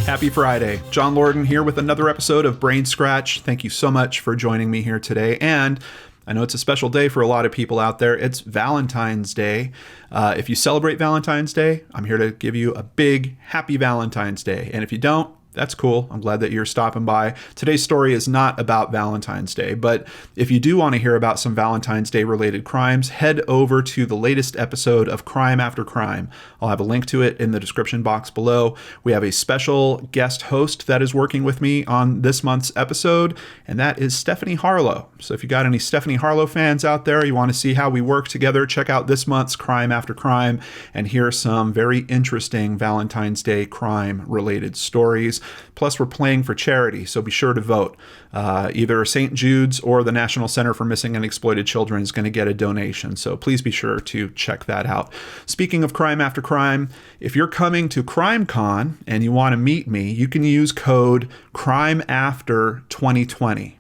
Happy Friday. John Lorden here with another episode of BrainScratch. Thank you so much for joining me here today. And I know it's a special day for a lot of people out there. It's Valentine's Day. If you celebrate Valentine's Day, I'm here to give you a big happy Valentine's Day. And if you don't, that's cool. I'm glad that you're stopping by. Today's story is not about Valentine's Day, but if you do want to hear about some Valentine's Day related crimes, head over to the latest episode of Crime After Crime. I'll have a link to it in the description box below. We have a special guest host that is working with me on this month's episode, and that is Stephanie Harlowe. So if you got any Stephanie Harlowe fans out there, you want to see how we work together, check out this month's Crime After Crime and hear some very interesting Valentine's Day crime related stories. Plus, we're playing for charity, so be sure to vote. Either St. Jude's or the National Center for Missing and Exploited Children is going to get a donation, so please be sure to check that out. Speaking of Crime After Crime, if you're coming to CrimeCon and you want to meet me, you can use code CRIMEAFTER2020.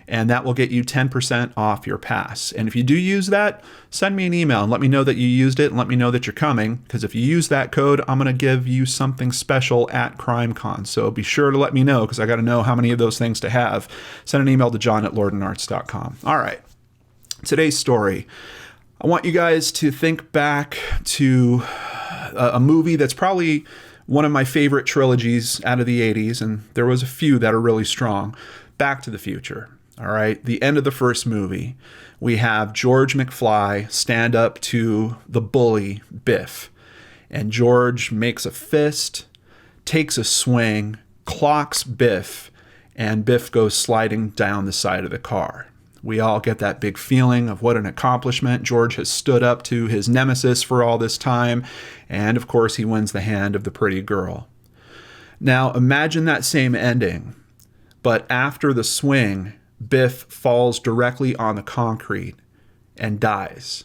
And that will get you 10% off your pass. And if you do use that, send me an email and let me know that you used it and let me know that you're coming. Because if you use that code, I'm going to give you something special at CrimeCon. So be sure to let me know because I got to know how many of those things to have. Send an email to john@lordenarts.com. All right. Today's story. I want you guys to think back to a movie that's probably one of my favorite trilogies out of the 80s. And there was a few that are really strong. Back to the Future. All right, the end of the first movie, we have George McFly stand up to the bully, Biff. And George makes a fist, takes a swing, clocks Biff, and Biff goes sliding down the side of the car. We all get that big feeling of what an accomplishment. George has stood up to his nemesis for all this time. And of course, he wins the hand of the pretty girl. Now, imagine that same ending, but after the swing, Biff falls directly on the concrete and dies.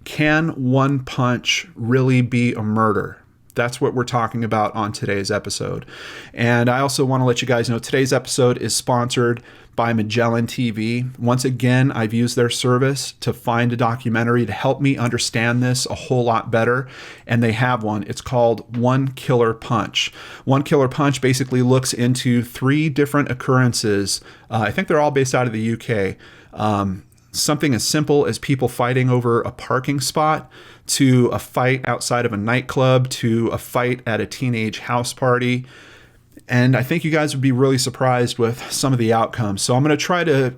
Can one punch really be a murder? That's what we're talking about on today's episode. And I also want to let you guys know today's episode is sponsored by Magellan TV. Once again, I've used their service to find a documentary to help me understand this a whole lot better. And they have one. It's called One Killer Punch. One Killer Punch basically looks into 3 different occurrences. I think they're all based out of the UK. Something as simple as people fighting over a parking spot, to a fight outside of a nightclub, to a fight at a teenage house party. And I think you guys would be really surprised with some of the outcomes. So I'm going to try to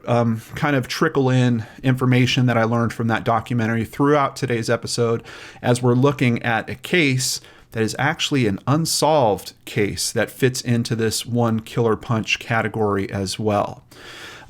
kind of trickle in information that I learned from that documentary throughout today's episode as we're looking at a case that is actually an unsolved case that fits into this One Killer Punch category as well.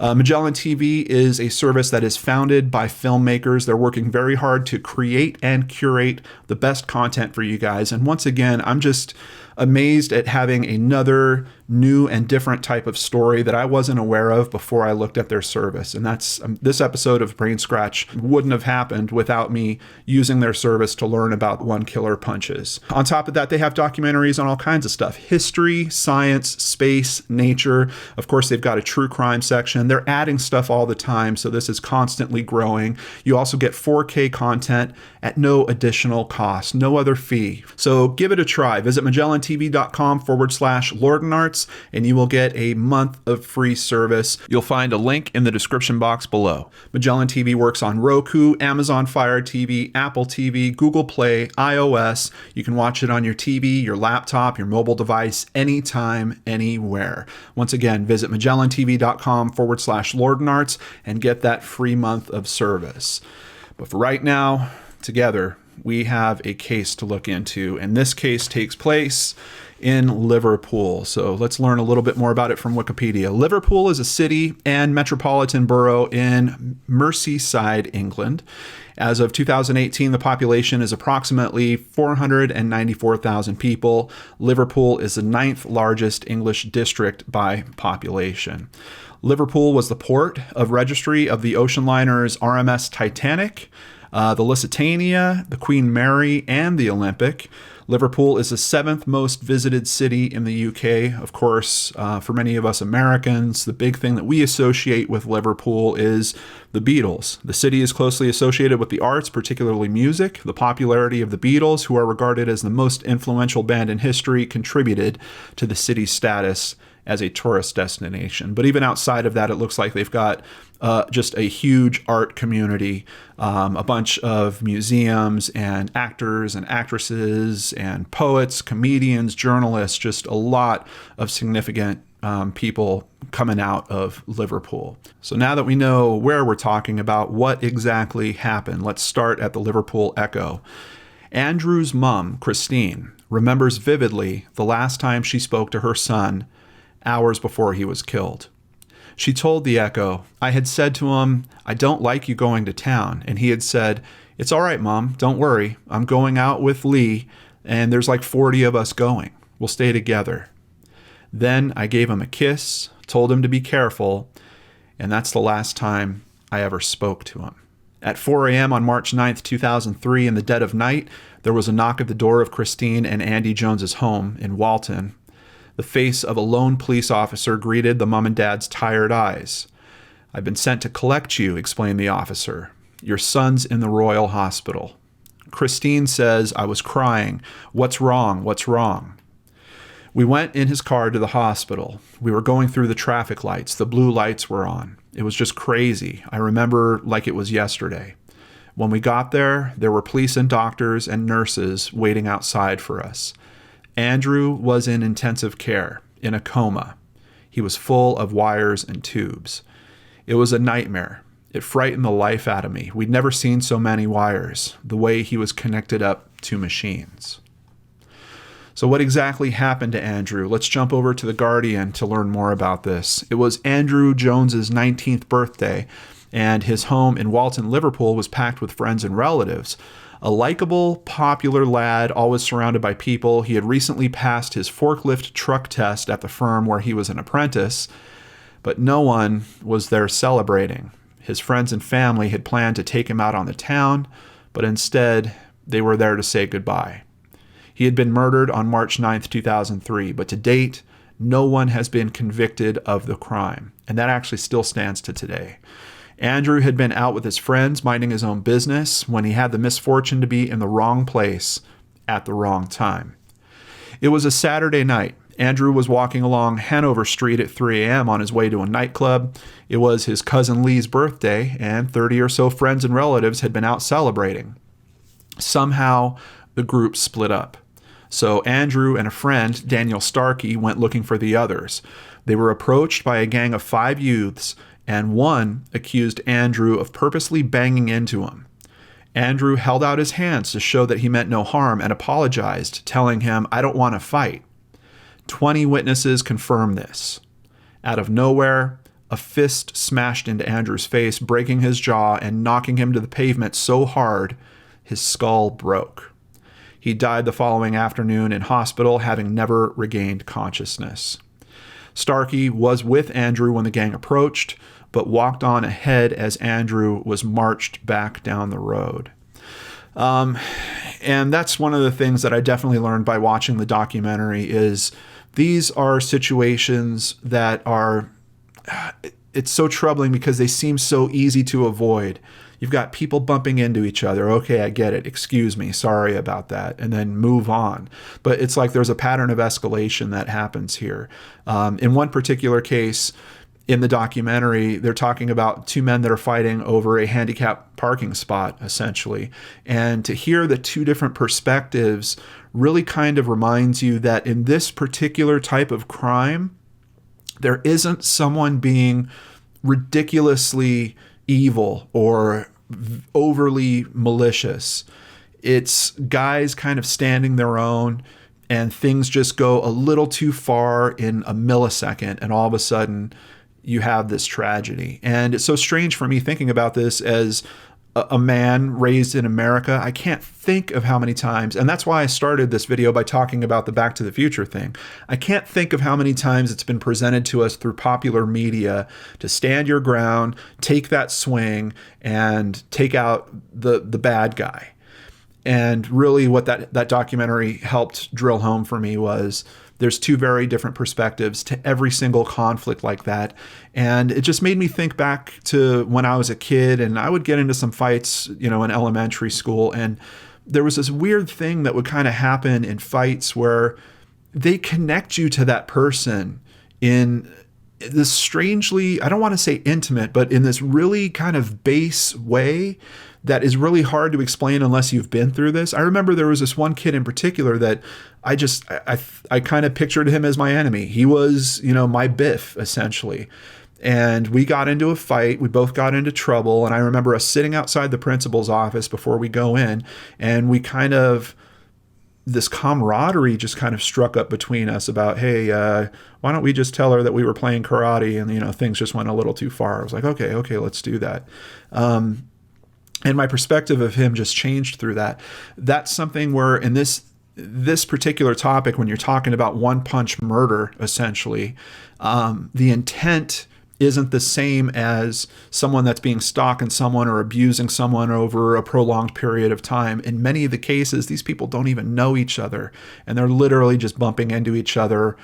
Magellan TV is a service that is founded by filmmakers. They're working very hard to create and curate the best content for you guys. And once again, I'm just amazed at having another new and different type of story that I wasn't aware of before I looked at their service. And that's this episode of BrainScratch wouldn't have happened without me using their service to learn about One Killer Punches. On top of that, they have documentaries on all kinds of stuff: history, science, space, nature. Of course, they've got a true crime section. They're adding stuff all the time, so this is constantly growing. You also get 4K content at no additional cost, no other fee. So give it a try. Visit magellantv.com/LordenArts and you will get a month of free service. You'll find a link in the description box below. Magellan TV works on Roku, Amazon Fire TV, Apple TV, Google Play, iOS. You can watch it on your TV, your laptop, your mobile device, anytime, anywhere. Once again, visit magellantv.com/LordenArts and get that free month of service. But for right now, together, we have a case to look into, and this case takes place in Liverpool. So let's learn a little bit more about it from Wikipedia. Liverpool is a city and metropolitan borough in Merseyside, England. As of 2018, the population is approximately 494,000 people. Liverpool is the 9th largest English district by population. Liverpool was the port of registry of the ocean liners RMS Titanic, the Lusitania, the Queen Mary, and the Olympic. Liverpool is the 7th most visited city in the UK. Of course, for many of us Americans, the big thing that we associate with Liverpool is the Beatles. The city is closely associated with the arts, particularly music. The popularity of the Beatles, who are regarded as the most influential band in history, contributed to the city's status as a tourist destination. But even outside of that, it looks like they've got just a huge art community, a bunch of museums and actors and actresses and poets, comedians, journalists, just a lot of significant people coming out of Liverpool. So now that we know where we're talking about, what exactly happened, let's start at the Liverpool Echo. Andrew's mom, Christine, remembers vividly the last time she spoke to her son hours before he was killed. She told the Echo, "I had said to him, I don't like you going to town." And he had said, "It's all right, Mom, don't worry. I'm going out with Lee, and there's like 40 of us going. We'll stay together." Then I gave him a kiss, told him to be careful, and that's the last time I ever spoke to him. At 4 a.m. on March 9th, 2003, in the dead of night, there was a knock at the door of Christine and Andy Jones's home in Walton. The face of a lone police officer greeted the mom and dad's tired eyes. "I've been sent to collect you," explained the officer. "Your son's in the Royal Hospital." Christine says, "I was crying. What's wrong? What's wrong?" We went in his car to the hospital. We were going through the traffic lights. The blue lights were on. It was just crazy. I remember like it was yesterday. When we got there were police and doctors and nurses waiting outside for us. Andrew was in intensive care, in a coma. He was full of wires and tubes. It was a nightmare. It frightened the life out of me. We'd never seen so many wires, the way he was connected up to machines. So what exactly happened to Andrew? Let's jump over to The Guardian to learn more about this. It was Andrew Jones's 19th birthday, and his home in Walton, Liverpool was packed with friends and relatives. A likable, popular lad, always surrounded by people. He had recently passed his forklift truck test at the firm where he was an apprentice, but no one was there celebrating. His friends and family had planned to take him out on the town, but instead they were there to say goodbye. He had been murdered on March 9th, 2003, but to date, no one has been convicted of the crime, and that actually still stands to today. Andrew had been out with his friends, minding his own business, when he had the misfortune to be in the wrong place at the wrong time. It was a Saturday night. Andrew was walking along Hanover Street at 3 a.m. on his way to a nightclub. It was his cousin Lee's birthday, and 30 or so friends and relatives had been out celebrating. Somehow, the group split up. So Andrew and a friend, Danielle Starkey, went looking for the others. They were approached by a gang of 5 youths, and one accused Andrew of purposely banging into him. Andrew held out his hands to show that he meant no harm and apologized, telling him, "I don't want to fight." 20 witnesses confirmed this. Out of nowhere, a fist smashed into Andrew's face, breaking his jaw and knocking him to the pavement so hard his skull broke. He died the following afternoon in hospital, having never regained consciousness. Starkey was with Andrew when the gang approached, but walked on ahead as Andrew was marched back down the road. And that's one of the things that I definitely learned by watching the documentary is these are situations that are, it's so troubling because they seem so easy to avoid. You've got people bumping into each other. Okay, I get it. Excuse me. Sorry about that. And then move on. But it's like there's a pattern of escalation that happens here. In one particular case, in the documentary, they're talking about 2 men that are fighting over a handicapped parking spot, essentially. And to hear the 2 different perspectives really kind of reminds you that in this particular type of crime, there isn't someone being ridiculously evil or overly malicious. It's guys kind of standing their own, and things just go a little too far in a millisecond, and all of a sudden you have this tragedy. And it's so strange for me thinking about this as a man raised in America. I can't think of how many times, and that's why I started this video by talking about the Back to the Future thing. I can't think of how many times it's been presented to us through popular media to stand your ground, take that swing, and take out the bad guy. And really what that documentary helped drill home for me was there's two very different perspectives to every single conflict like that. And it just made me think back to when I was a kid and I would get into some fights, in elementary school. And there was this weird thing that would kind of happen in fights where they connect you to that person in this strangely, I don't want to say intimate, but in this really kind of base way that is really hard to explain unless you've been through this. I remember there was this one kid in particular that I kind of pictured him as my enemy. He was, my Biff, essentially. And we got into a fight. We both got into trouble. And I remember us sitting outside the principal's office before we go in. And we this camaraderie just kind of struck up between us about, hey, why don't we just tell her that we were playing karate? And, things just went a little too far. I was like, okay, let's do that. And my perspective of him just changed through that. That's something where in this particular topic, when you're talking about one-punch murder, essentially, the intent isn't the same as someone that's being stalking someone or abusing someone over a prolonged period of time. In many of the cases, these people don't even know each other, and they're literally just bumping into each other.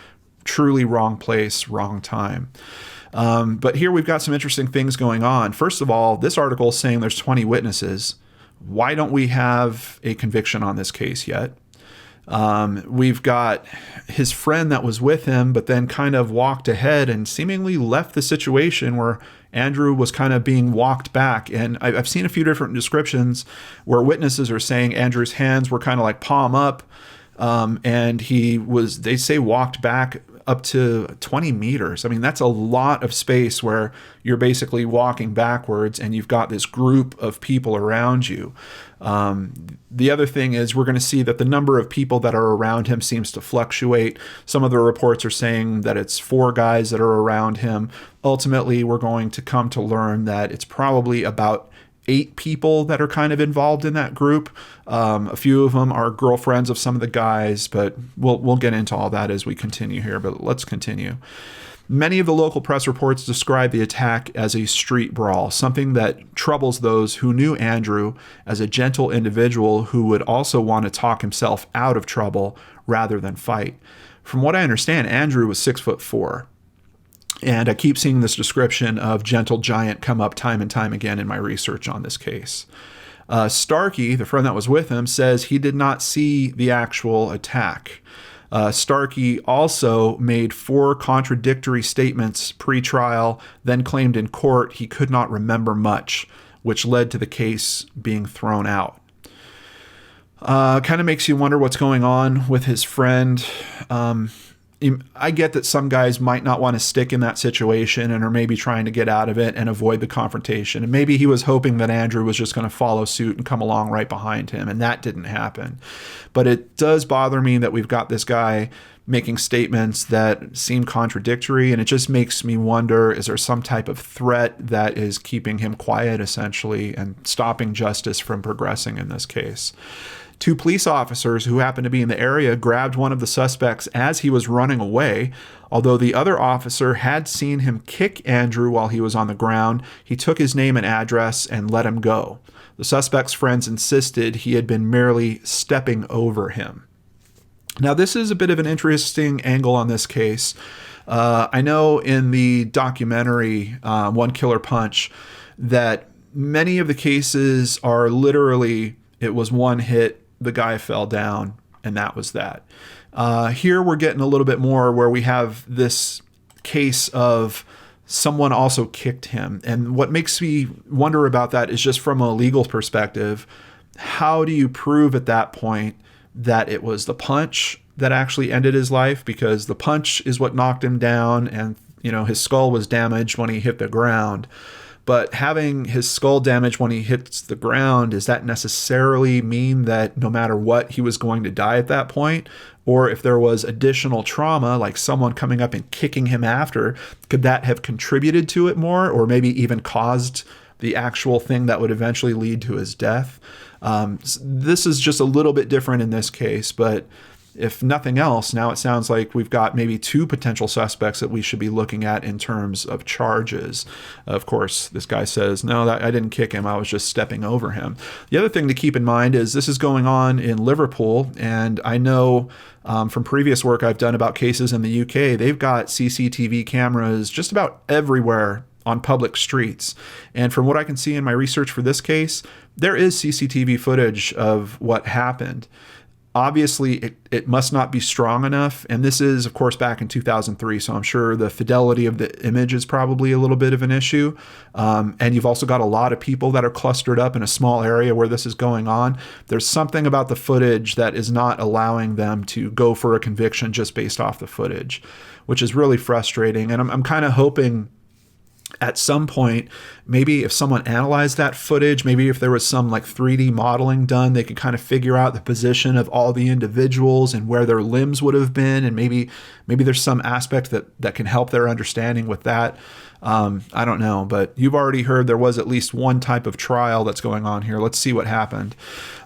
Truly wrong place, wrong time. But here we've got some interesting things going on. First of all, this article is saying there's 20 witnesses. Why don't we have a conviction on this case yet? We've got his friend that was with him, but then kind of walked ahead and seemingly left the situation where Andrew was kind of being walked back. And I've seen a few different descriptions where witnesses are saying Andrew's hands were kind of like palm up. And they say walked back up to 20 meters. I mean, that's a lot of space where you're basically walking backwards and you've got this group of people around you. The other thing is we're going to see that the number of people that are around him seems to fluctuate. Some of the reports are saying that it's 4 guys that are around him. Ultimately, we're going to come to learn that it's probably about 8 people that are kind of involved in that group. A few of them are girlfriends of some of the guys, but we'll get into all that as we continue here, but let's continue. Many of the local press reports describe the attack as a street brawl, something that troubles those who knew Andrew as a gentle individual who would also want to talk himself out of trouble rather than fight. From what I understand, Andrew was 6'4". And I keep seeing this description of gentle giant come up time and time again in my research on this case. Starkey, the friend that was with him, says he did not see the actual attack. Starkey also made 4 contradictory statements pre-trial, then claimed in court he could not remember much, which led to the case being thrown out. Kind of makes you wonder what's going on with his friend. I get that some guys might not want to stick in that situation and are maybe trying to get out of it and avoid the confrontation. And maybe he was hoping that Andrew was just going to follow suit and come along right behind him, and that didn't happen. But it does bother me that we've got this guy making statements that seem contradictory, and it just makes me wonder, is there some type of threat that is keeping him quiet, essentially, and stopping justice from progressing in this case? 2 police officers who happened to be in the area grabbed one of the suspects as he was running away. Although the other officer had seen him kick Andrew while he was on the ground, he took his name and address and let him go. The suspect's friends insisted he had been merely stepping over him. Now, this is a bit of an interesting angle on this case. I know in the documentary, One Killer Punch, that many of the cases are literally, it was one hit, the guy fell down, and that was that. Here we're getting a little bit more where we have this case of someone also kicked him. And what makes me wonder about that is just from a legal perspective, how do you prove at that point that it was the punch that actually ended his life? Because the punch is what knocked him down, and his skull was damaged when he hit the ground. But having his skull damaged when he hits the ground, does that necessarily mean that no matter what, he was going to die at that point? Or if there was additional trauma, like someone coming up and kicking him after, could that have contributed to it more, or maybe even caused the actual thing that would eventually lead to his death? This is just a little bit different in this case, but if nothing else, now it sounds like we've got maybe 2 potential suspects that we should be looking at in terms of charges. Of course, this guy says, no, I didn't kick him. I was just stepping over him. The other thing to keep in mind is this is going on in Liverpool, and I know from previous work I've done about cases in the UK, they've got CCTV cameras just about everywhere on public streets. And from what I can see in my research for this case, there is CCTV footage of what happened. Obviously, it must not be strong enough. And this is, of course, back in 2003. So I'm sure the fidelity of the image is probably a little bit of an issue. And you've also got a lot of people that are clustered up in a small area where this is going on. There's something about the footage that is not allowing them to go for a conviction just based off the footage, which is really frustrating. And I'm kind of hoping at some point, maybe if someone analyzed that footage, maybe if there was some like 3D modeling done, they could kind of figure out the position of all the individuals and where their limbs would have been. And maybe there's some aspect that can help their understanding with that. I don't know, but you've already heard there was at least one type of trial that's going on here. Let's see what happened.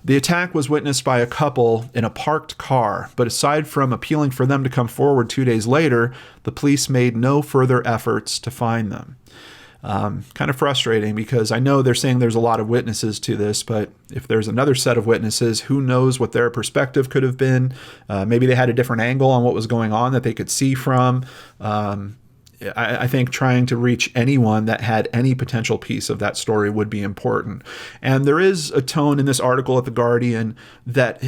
The attack was witnessed by a couple in a parked car, but aside from appealing for them to come forward 2 days later, the police made no further efforts to find them. Kind of frustrating because I know they're saying there's a lot of witnesses to this, but if there's another set of witnesses, who knows what their perspective could have been. Maybe they had a different angle on what was going on that they could see from. I think trying to reach anyone that had any potential piece of that story would be important. And there is a tone in this article at The Guardian that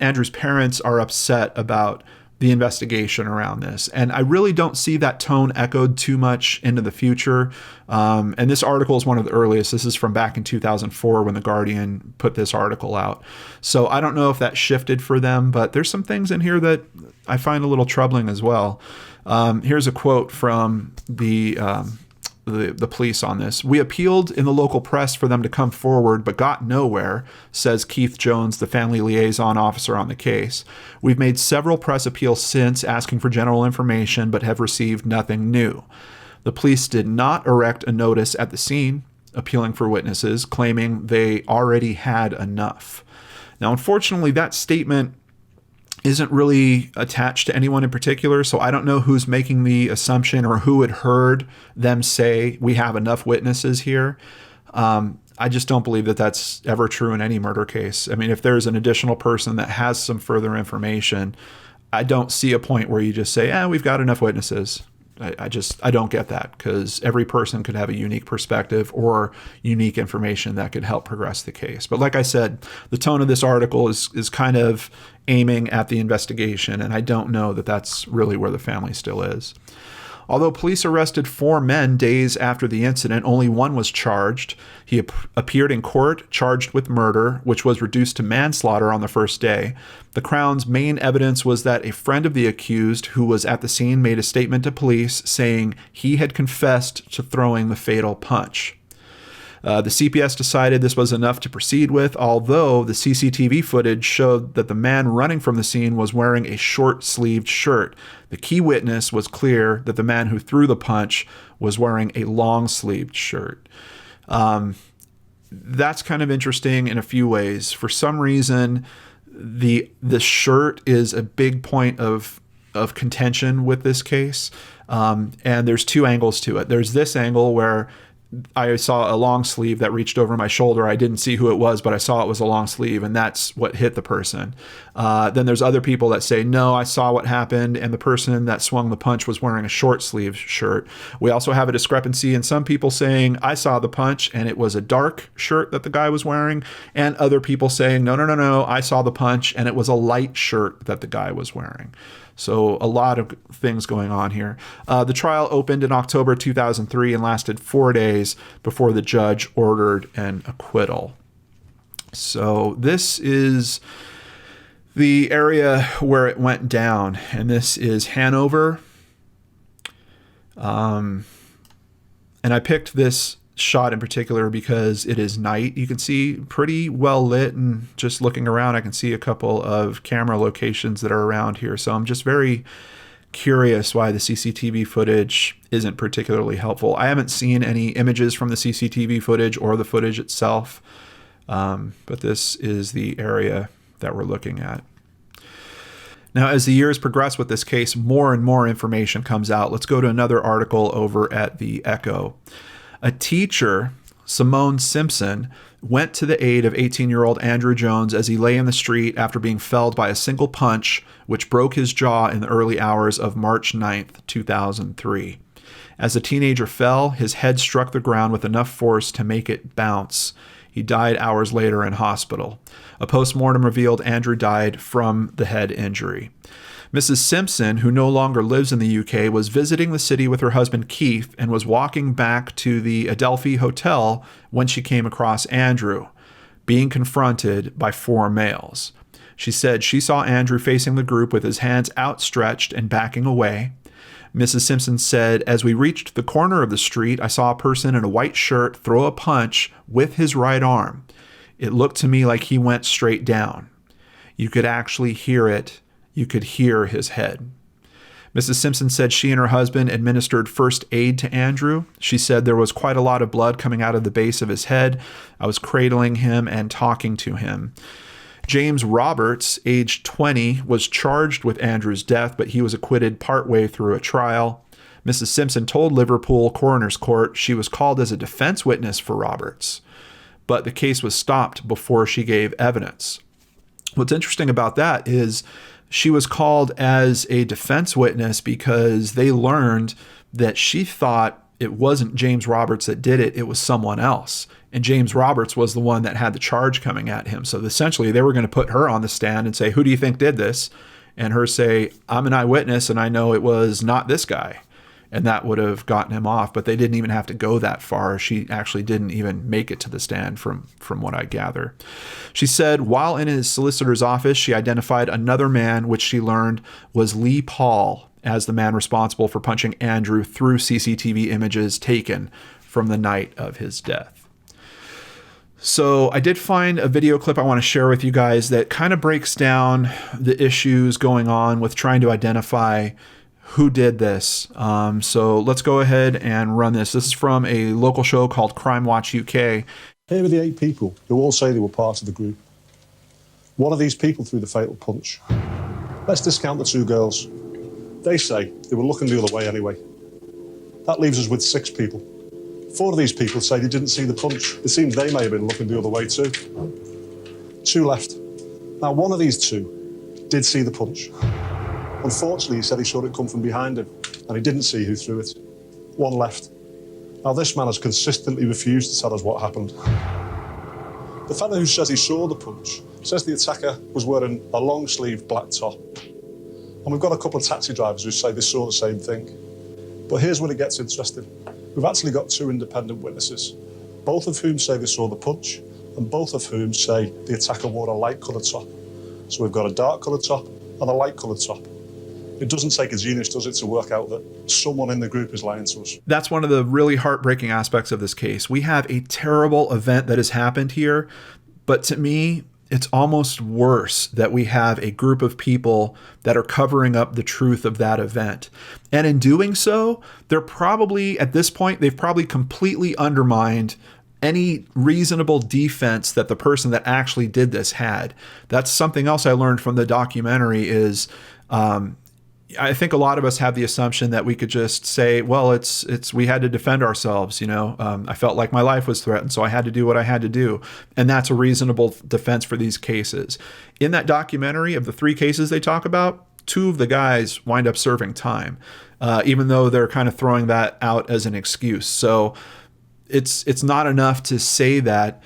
Andrew's parents are upset about the investigation around this. And I really don't see that tone echoed too much into the future. And this article is one of the earliest. This is from back in 2004 when The Guardian put this article out. So I don't know if that shifted for them, but there's some things in here that I find a little troubling as well. Here's a quote from the police on this. "We appealed in the local press for them to come forward, but got nowhere," says Keith Jones, the family liaison officer on the case. "We've made several press appeals since asking for general information, but have received nothing new." The police did not erect a notice at the scene, appealing for witnesses, claiming they already had enough. Now, unfortunately, that statement isn't really attached to anyone in particular, so I don't know who's making the assumption or who had heard them say we have enough witnesses here. I just don't believe that that's ever true in any murder case. I mean, if there's an additional person that has some further information, I don't see a point where you just say, we've got enough witnesses. I don't get that, because every person could have a unique perspective or unique information that could help progress the case. But like I said, the tone of this article is kind of aiming at the investigation, and I don't know that that's really where the family still is. Although police arrested 4 men days after the incident, only one was charged. He appeared in court charged with murder, which was reduced to manslaughter on the first day. The Crown's main evidence was that a friend of the accused who was at the scene made a statement to police saying he had confessed to throwing the fatal punch. The CPS decided this was enough to proceed with, although the CCTV footage showed that the man running from the scene was wearing a short-sleeved shirt. The key witness was clear that the man who threw the punch was wearing a long-sleeved shirt. That's kind of interesting in a few ways. For some reason, the shirt is a big point of contention with this case, and there's 2 angles to it. There's this angle where I saw a long sleeve that reached over my shoulder. I didn't see who it was, but I saw it was a long sleeve, and that's what hit the person. Then there's other people that say, no, I saw what happened, and the person that swung the punch was wearing a short sleeve shirt. We also have a discrepancy in some people saying, I saw the punch, and it was a dark shirt that the guy was wearing, and other people saying, no, I saw the punch, and it was a light shirt that the guy was wearing. So a lot of things going on here. The trial opened in October 2003 and lasted 4 days before the judge ordered an acquittal. So this is the area where it went down, and this is Hanover. And I picked this shot in particular because it is night. You can see pretty well lit, and just looking around I can see a couple of camera locations that are around here. So I'm just very curious why the CCTV footage isn't particularly helpful. I haven't seen any images from the CCTV footage or the footage itself, but this is the area that we're looking at. Now, as the years progress with this case, more and more information comes out. Let's go to another article over at the Echo. A teacher, Simone Simpson, went to the aid of 18-year-old Andrew Jones as he lay in the street after being felled by a single punch, which broke his jaw in the early hours of March 9th, 2003. As the teenager fell, his head struck the ground with enough force to make it bounce. He died hours later in hospital. A postmortem revealed Andrew died from the head injury. Mrs. Simpson, who no longer lives in the UK, was visiting the city with her husband Keith and was walking back to the Adelphi Hotel when she came across Andrew, being confronted by 4 males. She said she saw Andrew facing the group with his hands outstretched and backing away. Mrs. Simpson said, as we reached the corner of the street, I saw a person in a white shirt throw a punch with his right arm. It looked to me like he went straight down. You could actually hear it. You could hear his head. Mrs. Simpson said she and her husband administered first aid to Andrew. She said there was quite a lot of blood coming out of the base of his head. I was cradling him and talking to him. James Roberts, age 20, was charged with Andrew's death, but he was acquitted partway through a trial. Mrs. Simpson told Liverpool Coroner's Court she was called as a defense witness for Roberts, but the case was stopped before she gave evidence. What's interesting about that is she was called as a defense witness because they learned that she thought it wasn't James Roberts that did it, it was someone else. And James Roberts was the one that had the charge coming at him. So essentially they were going to put her on the stand and say, who do you think did this? And her say, I'm an eyewitness and I know it was not this guy. And that would have gotten him off, but they didn't even have to go that far. She actually didn't even make it to the stand from what I gather. She said while in his solicitor's office, she identified another man, which she learned was Lee Paul, as the man responsible for punching Andrew through CCTV images taken from the night of his death. So I did find a video clip I want to share with you guys that kind of breaks down the issues going on with trying to identify who did this. So let's go ahead and run this. This is from a local show called Crime Watch UK. Here are the 8 people who all say they were part of the group. One of these people threw the fatal punch. Let's discount the 2 girls. They say they were looking the other way anyway. That leaves us with 6 people. 4 of these people say they didn't see the punch. It seems they may have been looking the other way too. 2 left. Now, one of these 2 did see the punch. Unfortunately, he said he saw it come from behind him, and he didn't see who threw it. 1 left. Now, this man has consistently refused to tell us what happened. The fellow who says he saw the punch says the attacker was wearing a long-sleeved black top. And we've got a couple of taxi drivers who say they saw the same thing. But here's when it gets interesting. We've actually got 2 independent witnesses, both of whom say they saw the punch, and both of whom say the attacker wore a light-coloured top. So we've got a dark-coloured top and a light-coloured top. It doesn't take a genius, does it, to work out that someone in the group is lying to us. That's one of the really heartbreaking aspects of this case. We have a terrible event that has happened here, but to me, it's almost worse that we have a group of people that are covering up the truth of that event. And in doing so, they're probably, at this point, they've probably completely undermined any reasonable defense that the person that actually did this had. That's something else I learned from the documentary is, I think a lot of us have the assumption that we could just say, well, we had to defend ourselves. You know, I felt like my life was threatened, so I had to do what I had to do. And that's a reasonable defense for these cases. In that documentary, of the 3 cases they talk about, 2 of the guys wind up serving time, even though they're kind of throwing that out as an excuse. So it's not enough to say that,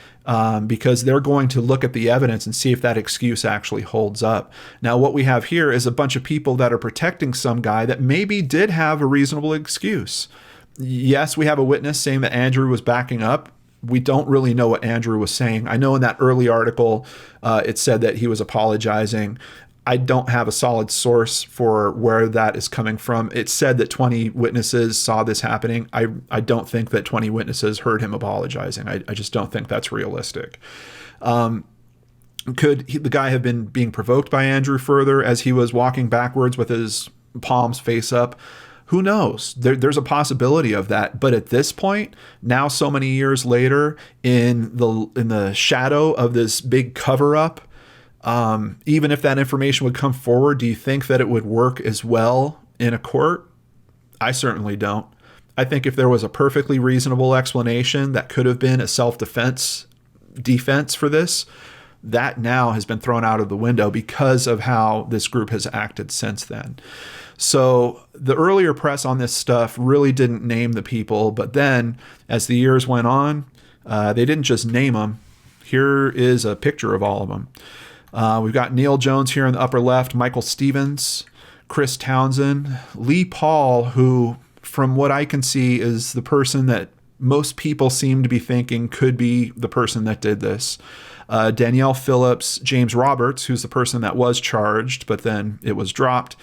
because they're going to look at the evidence and see if that excuse actually holds up. Now, what we have here is a bunch of people that are protecting some guy that maybe did have a reasonable excuse. Yes, we have a witness saying that Andrew was backing up. We don't really know what Andrew was saying. I know in that early article, it said that he was apologizing. I don't have a solid source for where that is coming from. It said that 20 witnesses saw this happening. I don't think that 20 witnesses heard him apologizing. I just don't think that's realistic. Could the guy have been being provoked by Andrew further as he was walking backwards with his palms face up? Who knows? There's a possibility of that. But at this point, now so many years later, in the shadow of this big cover-up, Even if that information would come forward, do you think that it would work as well in a court? I certainly don't. I think if there was a perfectly reasonable explanation that could have been a self-defense defense for this, that now has been thrown out of the window because of how this group has acted since then. So the earlier press on this stuff really didn't name the people, but then as the years went on, they didn't just name them. Here is a picture of all of them. We've got Neil Jones here in the upper left, Michael Stevens, Chris Townsend, Lee Paul, who from what I can see is the person that most people seem to be thinking could be the person that did this. Danielle Phillips, James Roberts, who's the person that was charged, but then it was dropped,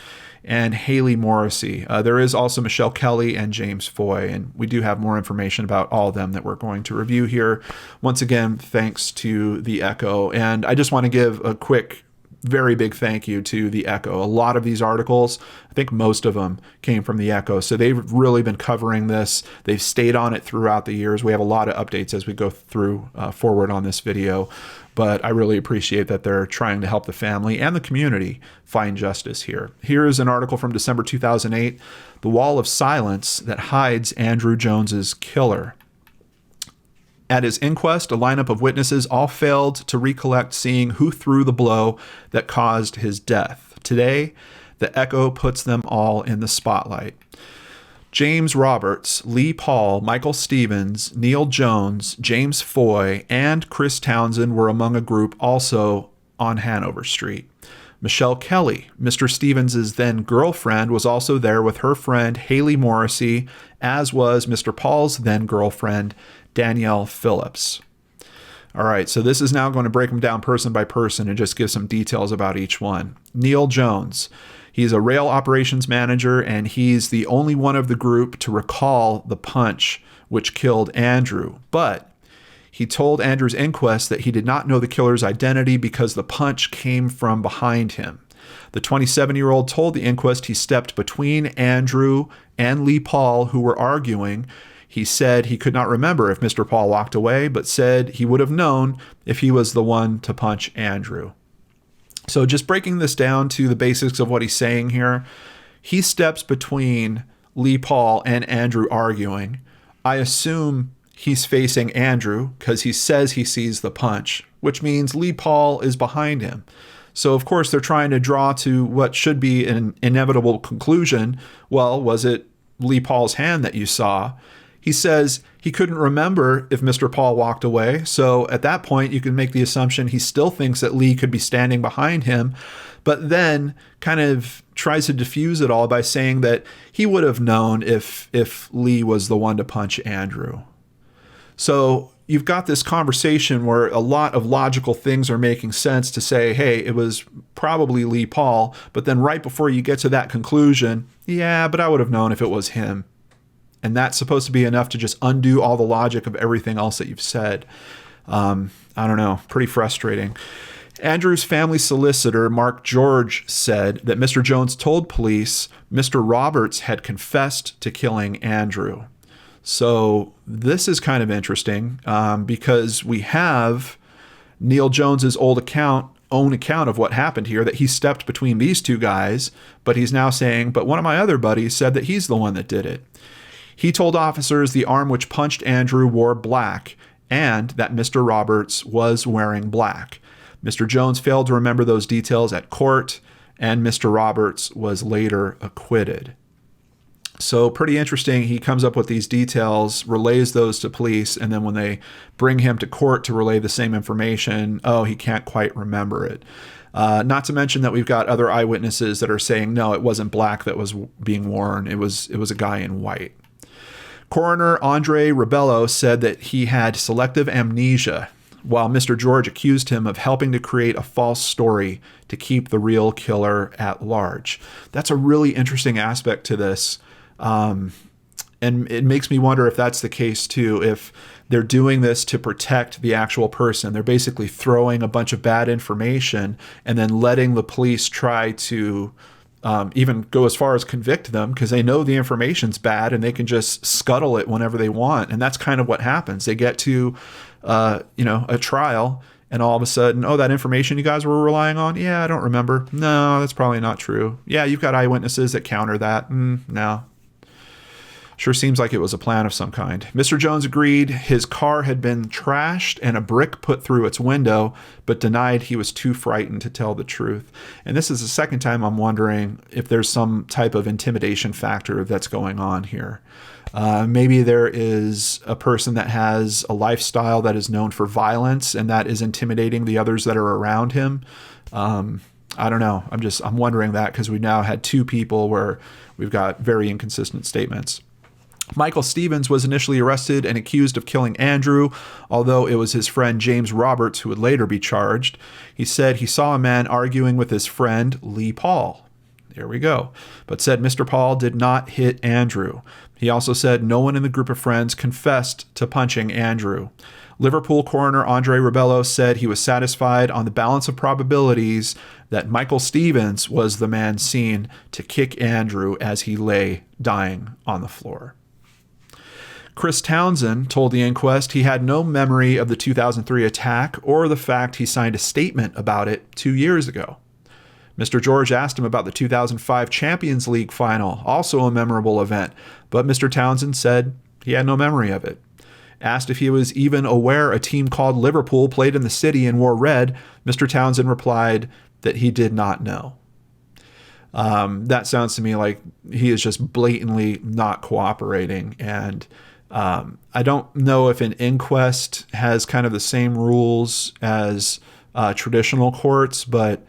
and Haley Morrissey. There is also Michelle Kelly and James Foy, and we do have more information about all of them that we're going to review here. Once again, thanks to The Echo. And I just want to give a quick, very big thank you to The Echo. A lot of these articles, I think most of them came from The Echo. So they've really been covering this. They've stayed on it throughout the years. We have a lot of updates as we go through forward on this video. But I really appreciate that they're trying to help the family and the community find justice here. Here is an article from December 2008, The Wall of Silence That Hides Andrew Jones's Killer. At his inquest, a lineup of witnesses all failed to recollect seeing who threw the blow that caused his death. Today, The Echo puts them all in the spotlight. James Roberts, Lee Paul, Michael Stevens, Neil Jones, James Foy, and Chris Townsend were among a group also on Hanover Street. Michelle Kelly, Mr. Stevens' then girlfriend, was also there with her friend Haley Morrissey, as was Mr. Paul's then girlfriend, Danielle Phillips. All right, so this is now going to break them down person by person and just give some details about each one. Neil Jones. He's a rail operations manager, and he's the only one of the group to recall the punch which killed Andrew. But he told Andrew's inquest that he did not know the killer's identity because the punch came from behind him. The 27-year-old told the inquest he stepped between Andrew and Lee Paul, who were arguing. He said he could not remember if Mr. Paul walked away, but said he would have known if he was the one to punch Andrew. So just breaking this down to the basics of what he's saying here, he steps between Lee Paul and Andrew arguing. I assume he's facing Andrew because he says he sees the punch, which means Lee Paul is behind him. So, of course, they're trying to draw to what should be an inevitable conclusion. Well, was it Lee Paul's hand that you saw? He says he couldn't remember if Mr. Paul walked away. So at that point, you can make the assumption he still thinks that Lee could be standing behind him, but then kind of tries to diffuse it all by saying that he would have known if Lee was the one to punch Andrew. So you've got this conversation where a lot of logical things are making sense to say, hey, it was probably Lee Paul. But then right before you get to that conclusion, yeah, but I would have known if it was him. And that's supposed to be enough to just undo all the logic of everything else that you've said. I don't know, pretty frustrating. Andrew's family solicitor, Mark George, said that Mr. Jones told police Mr. Roberts had confessed to killing Andrew. So this is kind of interesting because we have Neil Jones's own account of what happened here, that he stepped between these two guys, but he's now saying, but one of my other buddies said that he's the one that did it. He told officers the arm which punched Andrew wore black and that Mr. Roberts was wearing black. Mr. Jones failed to remember those details at court, and Mr. Roberts was later acquitted. So pretty interesting. He comes up with these details, relays those to police, and then when they bring him to court to relay the same information, oh, he can't quite remember it. Not to mention that we've got other eyewitnesses that are saying, no, it wasn't black that was being worn. It was a guy in white. Coroner Andre Rebello said that he had selective amnesia, while Mr. George accused him of helping to create a false story to keep the real killer at large. That's a really interesting aspect to this. And it makes me wonder if that's the case too, if they're doing this to protect the actual person. They're basically throwing a bunch of bad information and then letting the police try to even go as far as convict them because they know the information's bad and they can just scuttle it whenever they want. And that's kind of what happens. They get to, a trial And all of a sudden, oh, that information you guys were relying on? Yeah, I don't remember. No, that's probably not true. Yeah, you've got eyewitnesses that counter that. No. Sure seems like it was a plan of some kind. Mr. Jones agreed his car had been trashed and a brick put through its window, but denied he was too frightened to tell the truth. And this is the second time I'm wondering if there's some type of intimidation factor that's going on here. Maybe there is a person that has a lifestyle that is known for violence and that is intimidating the others that are around him. I don't know. I'm wondering that because we now had two people where we've got very inconsistent statements. Michael Stevens was initially arrested and accused of killing Andrew, although it was his friend James Roberts who would later be charged. He said he saw a man arguing with his friend Lee Paul. There we go. But said Mr. Paul did not hit Andrew. He also said no one in the group of friends confessed to punching Andrew. Liverpool coroner Andre Rebello said he was satisfied on the balance of probabilities that Michael Stevens was the man seen to kick Andrew as he lay dying on the floor. Chris Townsend told the inquest he had no memory of the 2003 attack or the fact he signed a statement about it 2 years ago. Mr. George asked him about the 2005 Champions League final, also a memorable event, but Mr. Townsend said he had no memory of it. Asked if he was even aware a team called Liverpool played in the city and wore red, Mr. Townsend replied that he did not know. That sounds to me like he is just blatantly not cooperating. And I don't know if an inquest has kind of the same rules as traditional courts, but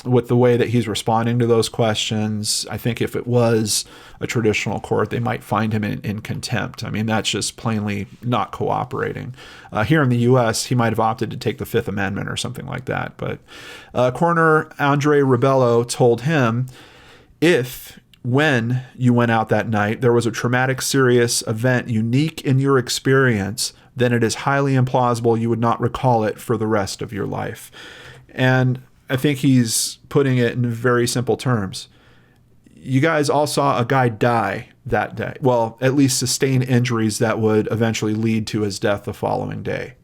with the way that he's responding to those questions, I think if it was a traditional court, they might find him in contempt. I mean, that's just plainly not cooperating. Here in the U.S., he might have opted to take the Fifth Amendment or something like that. But coroner Andre Rebello told him when you went out that night, there was a traumatic, serious event unique in your experience, then it is highly implausible you would not recall it for the rest of your life. And I think he's putting it in very simple terms. You guys all saw a guy die that day. Well, at least sustain injuries that would eventually lead to his death the following day.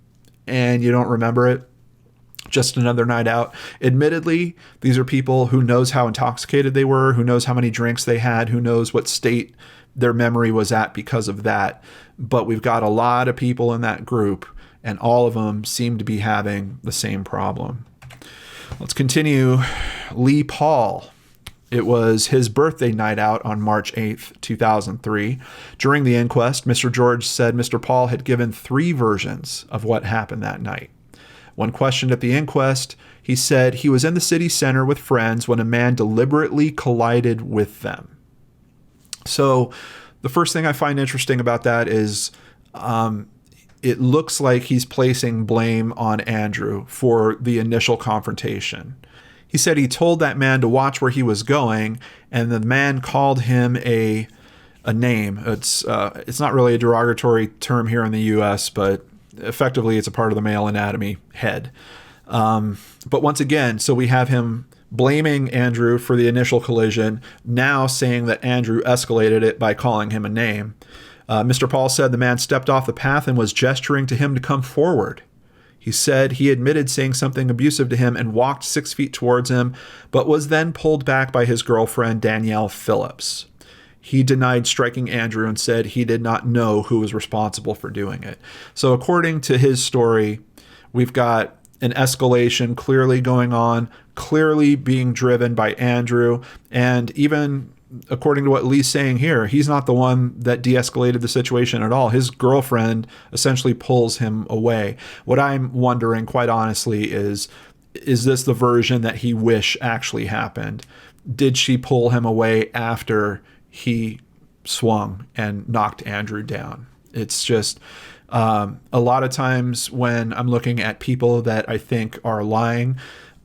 And you don't remember it? Just another night out. Admittedly, these are people who knows how intoxicated they were, who knows how many drinks they had, who knows what state their memory was at because of that. But we've got a lot of people in that group, and all of them seem to be having the same problem. Let's continue. Lee Paul. It was his birthday night out on March 8th, 2003. During the inquest, Mr. George said Mr. Paul had given 3 versions of what happened that night. When questioned at the inquest, he said he was in the city center with friends when a man deliberately collided with them. So the first thing I find interesting about that is it looks like he's placing blame on Andrew for the initial confrontation. He said he told that man to watch where he was going, and the man called him a name. It's not really a derogatory term here in the U.S., but effectively it's a part of the male anatomy, head. But once again, so we have him blaming Andrew for the initial collision, now saying that Andrew escalated it by calling him a name. Mr. Paul said the man stepped off the path and was gesturing to him to come forward. He said he admitted saying something abusive to him and walked 6 feet towards him, but was then pulled back by his girlfriend, Danielle Phillips. He denied striking Andrew and said he did not know who was responsible for doing it. So according to his story, we've got an escalation clearly going on, clearly being driven by Andrew, and even according to what Lee's saying here, he's not the one that de-escalated the situation at all. His girlfriend essentially pulls him away. What I'm wondering, quite honestly, is this the version that he wish actually happened? Did she pull him away after he swung and knocked Andrew down? It's just a lot of times when I'm looking at people that I think are lying,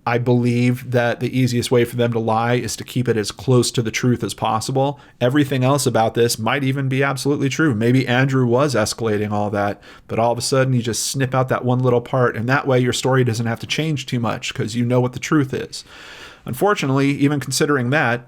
I believe that the easiest way for them to lie is to keep it as close to the truth as possible. Everything else about this might even be absolutely true. Maybe Andrew was escalating all that, but all of a sudden you just snip out that one little part, and that way your story doesn't have to change too much because you know what the truth is. Unfortunately, even considering that,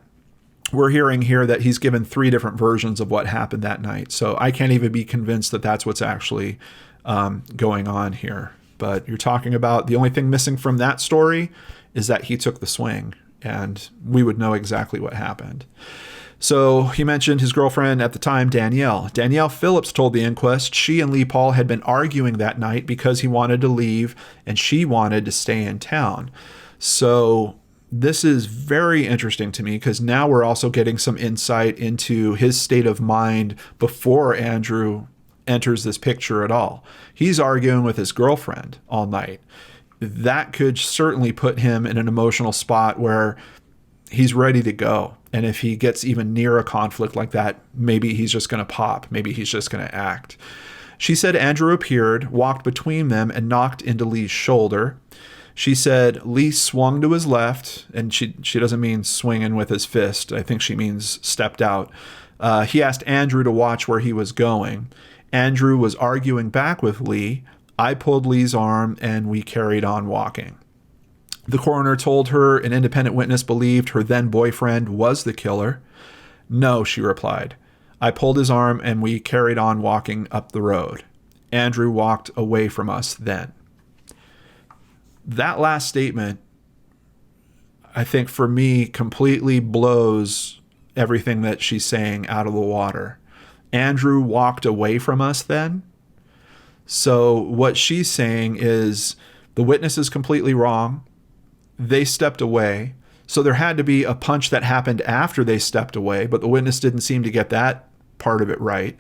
we're hearing here that he's given 3 different versions of what happened that night. So I can't even be convinced that that's what's actually going on here. But you're talking about the only thing missing from that story is that he took the swing, and we would know exactly what happened. So he mentioned his girlfriend at the time, Danielle. Danielle Phillips told the inquest she and Lee Paul had been arguing that night because he wanted to leave and she wanted to stay in town. So this is very interesting to me because now we're also getting some insight into his state of mind before Andrew enters this picture at all. He's arguing with his girlfriend all night. That could certainly put him in an emotional spot where he's ready to go. And if he gets even near a conflict like that, maybe he's just going to pop. Maybe he's just going to act. She said Andrew appeared, walked between them, and knocked into Lee's shoulder. She said Lee swung to his left, and she doesn't mean swinging with his fist. I think she means stepped out. He asked Andrew to watch where he was going. Andrew was arguing back with Lee. I pulled Lee's arm, and we carried on walking. The coroner told her an independent witness believed her then-boyfriend was the killer. No, she replied. I pulled his arm and we carried on walking up the road. Andrew walked away from us then. That last statement, I think for me, completely blows everything that she's saying out of the water. Andrew walked away from us then? So what she's saying is the witness is completely wrong. They stepped away. So there had to be a punch that happened after they stepped away, but the witness didn't seem to get that part of it right.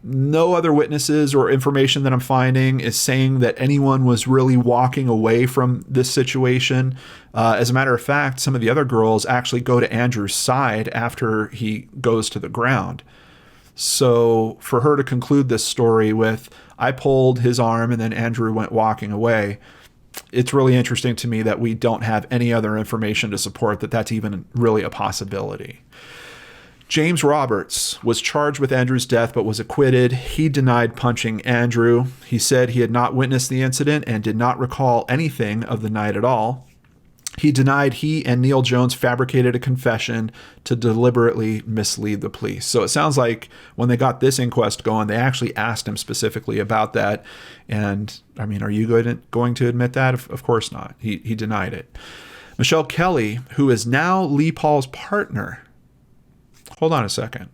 No other witnesses or information that I'm finding is saying that anyone was really walking away from this situation. As a matter of fact, some of the other girls actually go to Andrew's side after he goes to the ground. So for her to conclude this story with, I pulled his arm and then Andrew went walking away, it's really interesting to me that we don't have any other information to support that that's even really a possibility. James Roberts was charged with Andrew's death but was acquitted. He denied punching Andrew. He said he had not witnessed the incident and did not recall anything of the night at all. He denied he and Neil Jones fabricated a confession to deliberately mislead the police. So it sounds like when they got this inquest going, they actually asked him specifically about that. And I mean, are you going to admit that? Of course not. He denied it. Michelle Kelly, who is now Lee Paul's partner. Hold on a second.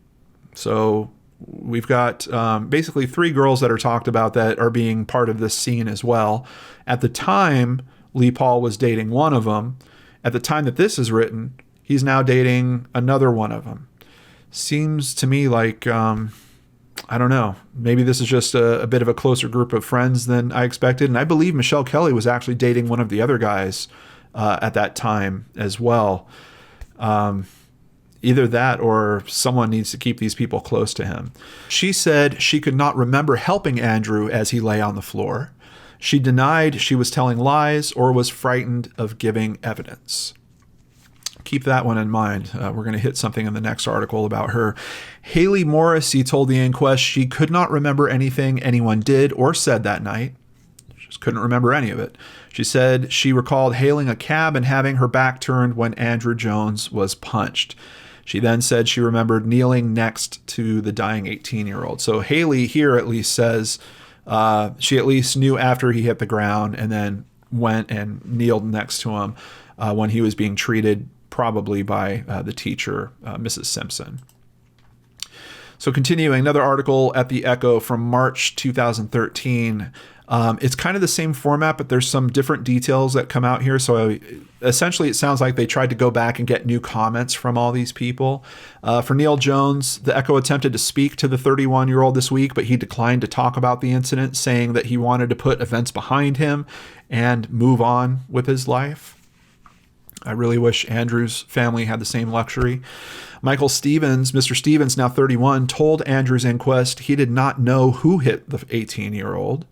So we've got basically 3 girls that are talked about that are being part of this scene as well. At the time, Lee Paul was dating one of them. At the time that this is written, he's now dating another one of them. Seems to me like, I don't know, maybe this is just a bit of a closer group of friends than I expected. And I believe Michelle Kelly was actually dating one of the other guys at that time as well. Either that or someone needs to keep these people close to him. She said she could not remember helping Andrew as he lay on the floor. She denied she was telling lies or was frightened of giving evidence. Keep that one in mind. We're going to hit something in the next article about her. Haley Morrissey told the inquest she could not remember anything anyone did or said that night. She just couldn't remember any of it. She said she recalled hailing a cab and having her back turned when Andrew Jones was punched. She then said she remembered kneeling next to the dying 18-year-old. So Haley here at least says she at least knew after he hit the ground and then went and kneeled next to him when he was being treated, probably by the teacher, Mrs. Simpson. So continuing, another article at the Echo from March 2013. It's kind of the same format, but there's some different details that come out here. So essentially, it sounds like they tried to go back and get new comments from all these people. For Neil Jones, the Echo attempted to speak to the 31-year-old this week, but he declined to talk about the incident, saying that he wanted to put events behind him and move on with his life. I really wish Andrew's family had the same luxury. Michael Stevens, Mr. Stevens, now 31, told Andrew's inquest he did not know who hit the 18-year-old.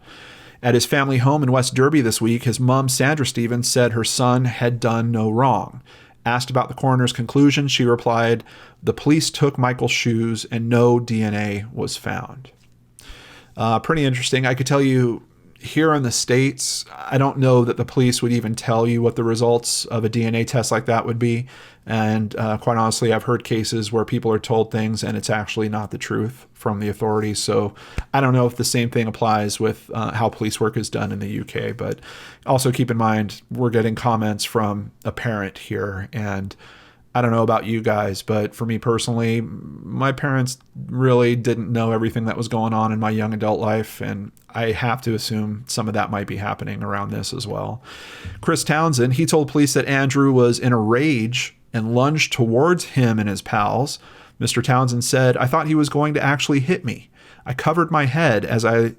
At his family home in West Derby this week, his mom, Sandra Stevens, said her son had done no wrong. Asked about the coroner's conclusion, she replied, "The police took Michael's shoes and no DNA was found." Pretty interesting. I could tell you, here in the States, I don't know that the police would even tell you what the results of a DNA test like that would be. And quite honestly, I've heard cases where people are told things and it's actually not the truth from the authorities. So I don't know if the same thing applies with how police work is done in the UK. But also keep in mind, we're getting comments from a parent here. And I don't know about you guys, but for me personally, my parents really didn't know everything that was going on in my young adult life, and I have to assume some of that might be happening around this as well. Chris Townsend, he told police that Andrew was in a rage and lunged towards him and his pals. Mr. Townsend said, "I thought he was going to actually hit me. I covered my head as I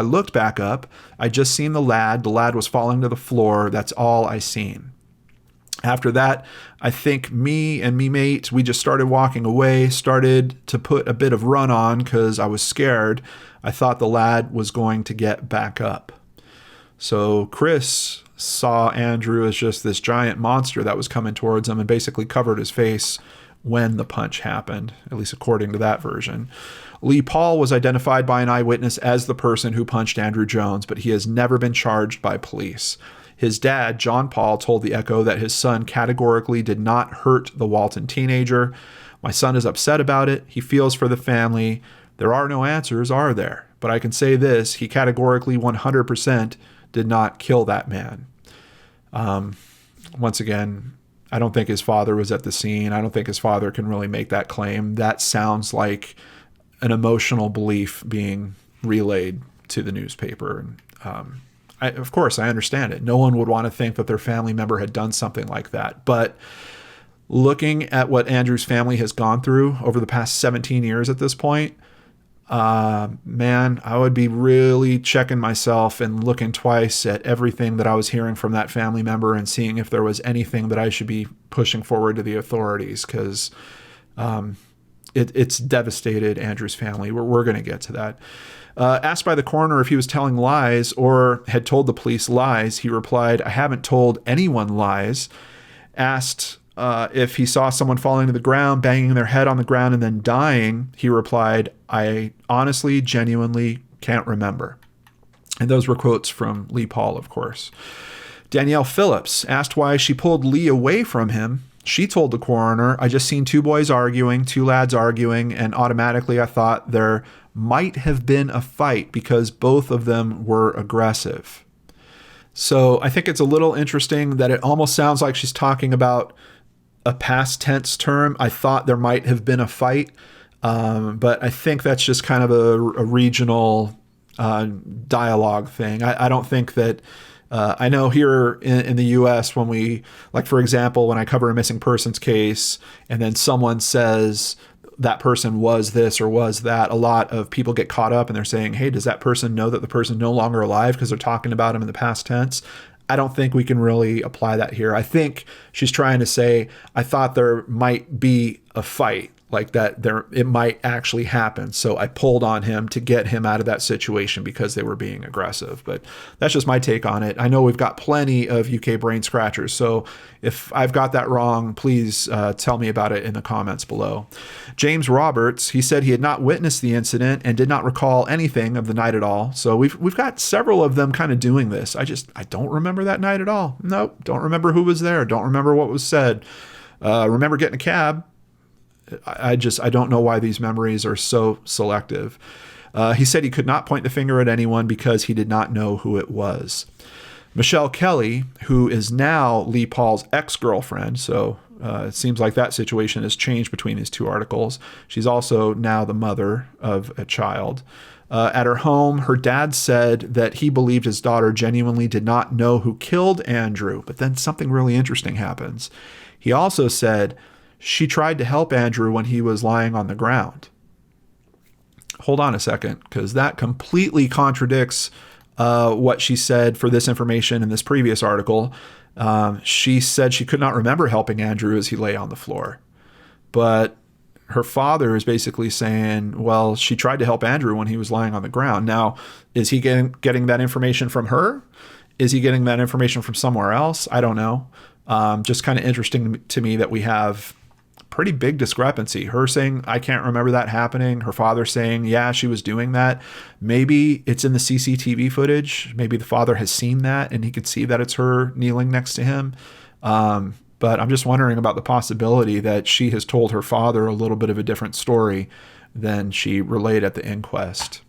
looked back up, I just seen the lad. The lad was falling to the floor. That's all I seen." After that, I think me and me mate, we just started walking away, started to put a bit of run on because I was scared. I thought the lad was going to get back up. So Chris saw Andrew as just this giant monster that was coming towards him and basically covered his face when the punch happened, at least according to that version. Lee Paul was identified by an eyewitness as the person who punched Andrew Jones, but he has never been charged by police. His dad, John Paul, told the Echo that his son categorically did not hurt the Walton teenager. "My son is upset about it. He feels for the family. There are no answers, are there? But I can say this, he categorically 100% did not kill that man." Once again, I don't think his father was at the scene. I don't think his father can really make that claim. That sounds like an emotional belief being relayed to the newspaper. Of course, I understand it. No one would want to think that their family member had done something like that. But looking at what Andrew's family has gone through over the past 17 years at this point, man, I would be really checking myself and looking twice at everything that I was hearing from that family member and seeing if there was anything that I should be pushing forward to the authorities, because it's devastated Andrew's family. We're going to get to that. Asked by the coroner if he was telling lies or had told the police lies, he replied, "I haven't told anyone lies." Asked if he saw someone falling to the ground, banging their head on the ground and then dying, he replied, "I honestly, genuinely can't remember." And those were quotes from Lee Paul, of course. Danielle Phillips asked why she pulled Lee away from him. She told the coroner, "I just seen two lads arguing, and automatically I thought there might have been a fight because both of them were aggressive." So I think it's a little interesting that it almost sounds like she's talking about a past tense term. I thought there might have been a fight, but I think that's just kind of a regional dialogue thing. I don't think that I know here in the U.S. when we, like, for example, when I cover a missing persons case and then someone says that person was this or was that, a lot of people get caught up and they're saying, "Hey, does that person know that the person's no longer alive?" because they're talking about him in the past tense. I don't think we can really apply that here. I think she's trying to say, I thought there might be a fight, like that it might actually happen. So I pulled on him to get him out of that situation because they were being aggressive. But that's just my take on it. I know we've got plenty of UK brain scratchers. So if I've got that wrong, please tell me about it in the comments below. James Roberts, he said he had not witnessed the incident and did not recall anything of the night at all. So we've got several of them kind of doing this. I don't remember that night at all. Nope. Don't remember who was there. Don't remember what was said. Remember getting a cab. I don't know why these memories are so selective. He said he could not point the finger at anyone because he did not know who it was. Michelle Kelly, who is now Lee Paul's ex-girlfriend, so it seems like that situation has changed between his two articles. She's also now the mother of a child. At her home, her dad said that he believed his daughter genuinely did not know who killed Andrew, but then something really interesting happens. He also said she tried to help Andrew when he was lying on the ground. Hold on a second, because that completely contradicts what she said for this information in this previous article. She said she could not remember helping Andrew as he lay on the floor. But her father is basically saying, well, she tried to help Andrew when he was lying on the ground. Now, is he getting that information from her? Is he getting that information from somewhere else? I don't know. Just kind of interesting to me that we have pretty big discrepancy. Her saying, I can't remember that happening. Her father saying, yeah, she was doing that. Maybe it's in the CCTV footage. Maybe the father has seen that and he could see that it's her kneeling next to him. but I'm just wondering about the possibility that she has told her father a little bit of a different story than she relayed at the inquest.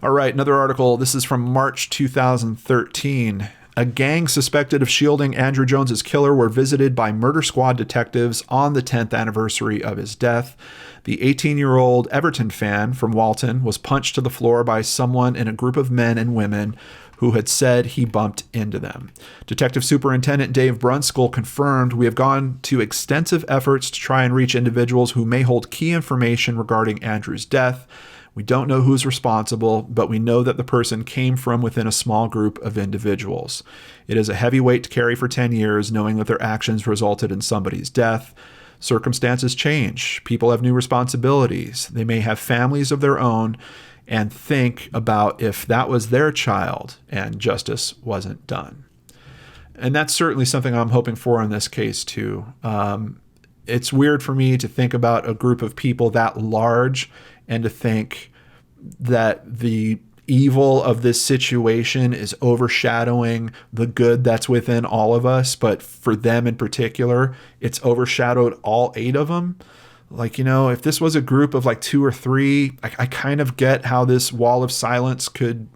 All right, another article. This is from March 2013. A gang suspected of shielding Andrew Jones's killer were visited by murder squad detectives on the 10th anniversary of his death. The 18-year-old Everton fan from Walton was punched to the floor by someone in a group of men and women who had said he bumped into them. Detective Superintendent Dave Brunskill confirmed, "We have gone to extensive efforts to try and reach individuals who may hold key information regarding Andrew's death. We don't know who's responsible, but we know that the person came from within a small group of individuals. It is a heavy weight to carry for 10 years, knowing that their actions resulted in somebody's death. Circumstances change. People have new responsibilities. They may have families of their own and think about if that was their child and justice wasn't done." And that's certainly something I'm hoping for in this case too. It's weird for me to think about a group of people that large and to think that the evil of this situation is overshadowing the good that's within all of us. But for them in particular, it's overshadowed all 8 of them. Like, you know, if this was a group of like 2 or 3, I kind of get how this wall of silence could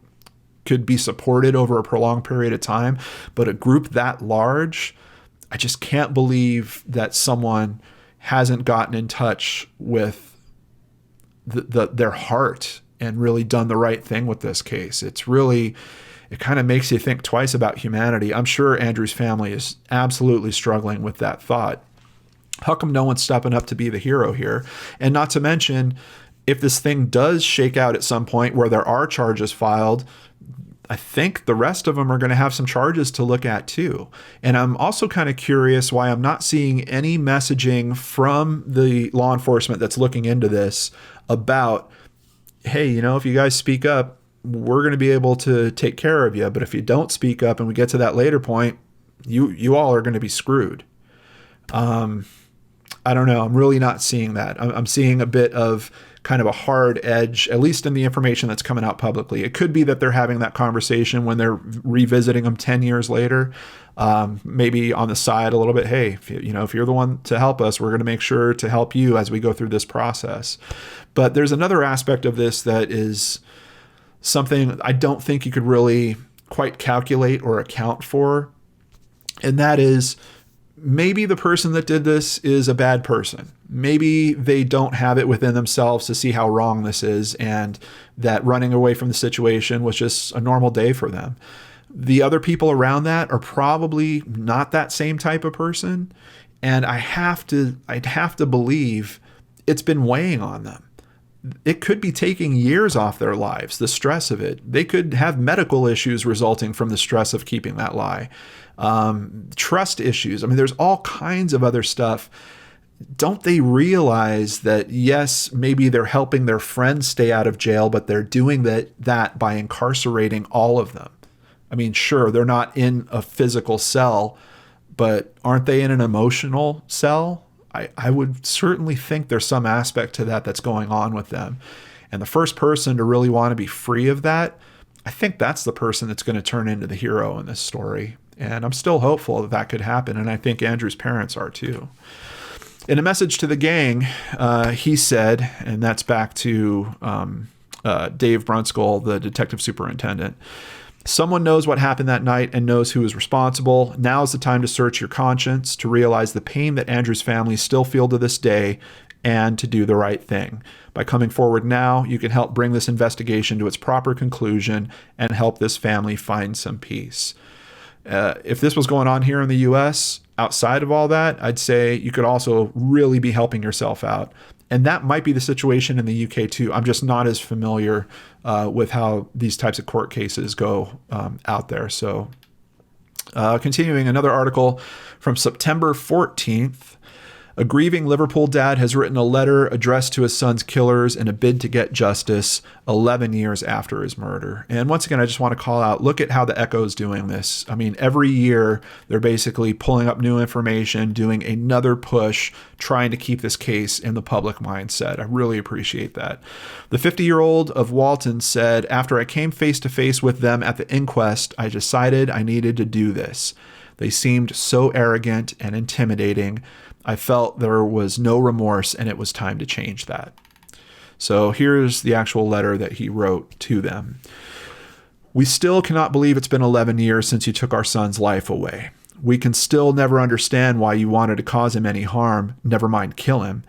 be supported over a prolonged period of time. But a group that large, I just can't believe that someone hasn't gotten in touch with their heart and really done the right thing with this case. It kind of makes you think twice about humanity. I'm sure Andrew's family is absolutely struggling with that thought. How come no one's stepping up to be the hero here? And not to mention, if this thing does shake out at some point where there are charges filed, I think the rest of them are going to have some charges to look at too. And I'm also kind of curious why I'm not seeing any messaging from the law enforcement that's looking into this about, hey, you know, if you guys speak up, we're going to be able to take care of you. But if you don't speak up and we get to that later point, you all are going to be screwed. I don't know. I'm really not seeing that. I'm seeing a bit of kind of a hard edge, at least in the information that's coming out publicly. It could be that they're having that conversation when they're revisiting them 10 years later, maybe on the side a little bit. Hey, if you're the one to help us, we're going to make sure to help you as we go through this process. But there's another aspect of this that is something I don't think you could really quite calculate or account for. And that is, maybe the person that did this is a bad person. Maybe they don't have it within themselves to see how wrong this is, and that running away from the situation was just a normal day for them. The other people around that are probably not that same type of person. And I'd have to believe it's been weighing on them. It could be taking years off their lives, the stress of it. They could have medical issues resulting from the stress of keeping that lie. Trust issues. I mean, there's all kinds of other stuff. Don't they realize that, yes, maybe they're helping their friends stay out of jail, but they're doing that by incarcerating all of them? I mean, sure, they're not in a physical cell, but aren't they in an emotional cell? I would certainly think there's some aspect to that that's going on with them. And the first person to really want to be free of that, I think that's the person that's going to turn into the hero in this story. And I'm still hopeful that that could happen. And I think Andrew's parents are too. In a message to the gang, he said, and that's back to Dave Brunskill, the detective superintendent, "Someone knows what happened that night and knows who is responsible. Now is the time to search your conscience, to realize the pain that Andrew's family still feel to this day, and to do the right thing. By coming forward now, you can help bring this investigation to its proper conclusion and help this family find some peace." If this was going on here in the U.S., outside of all that, I'd say you could also really be helping yourself out. And that might be the situation in the UK too. I'm just not as familiar with how these types of court cases go out there. So continuing, another article from September 14th. A grieving Liverpool dad has written a letter addressed to his son's killers in a bid to get justice 11 years after his murder. And once again, I just want to call out, look at how the Echo's doing this. I mean, every year they're basically pulling up new information, doing another push, trying to keep this case in the public mindset. I really appreciate that. The 50-year-old of Walton said, "After I came face to face with them at the inquest, I decided I needed to do this. They seemed so arrogant and intimidating. I felt there was no remorse, and it was time to change that. So here's the actual letter that he wrote to them. We still cannot believe it's been 11 years since you took our son's life away. We can still never understand why you wanted to cause him any harm, never mind kill him.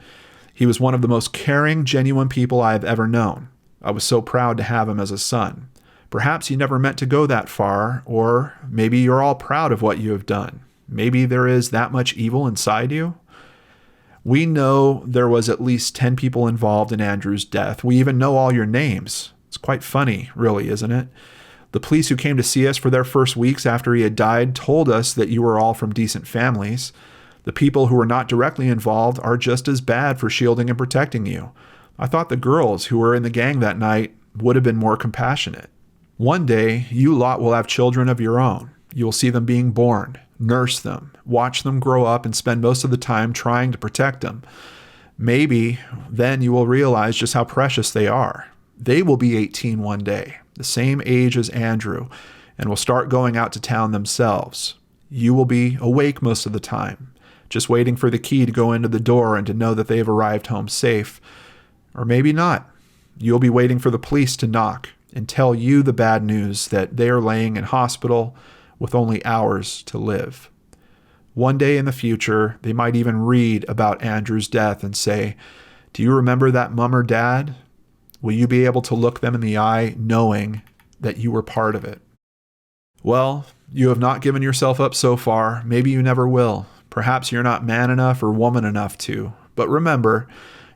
He was one of the most caring, genuine people I have ever known. I was so proud to have him as a son. Perhaps you never meant to go that far, or maybe you're all proud of what you have done. Maybe there is that much evil inside you. We know there was at least 10 people involved in Andrew's death. We even know all your names. It's quite funny, really, isn't it? The police who came to see us for their first weeks after he had died told us that you were all from decent families. The people who were not directly involved are just as bad for shielding and protecting you. I thought the girls who were in the gang that night would have been more compassionate. One day, you lot will have children of your own. You will see them being born, nurse them, watch them grow up, and spend most of the time trying to protect them. Maybe then you will realize just how precious they are. They will be 18 one day, the same age as Andrew, and will start going out to town themselves. You will be awake most of the time, just waiting for the key to go into the door and to know that they have arrived home safe. Or maybe not. You'll be waiting for the police to knock and tell you the bad news that they are laying in hospital with only hours to live. One day in the future, they might even read about Andrew's death and say, "Do you remember that mom or dad?" Will you be able to look them in the eye knowing that you were part of it? Well, you have not given yourself up so far. Maybe you never will. Perhaps you're not man enough or woman enough to. But remember,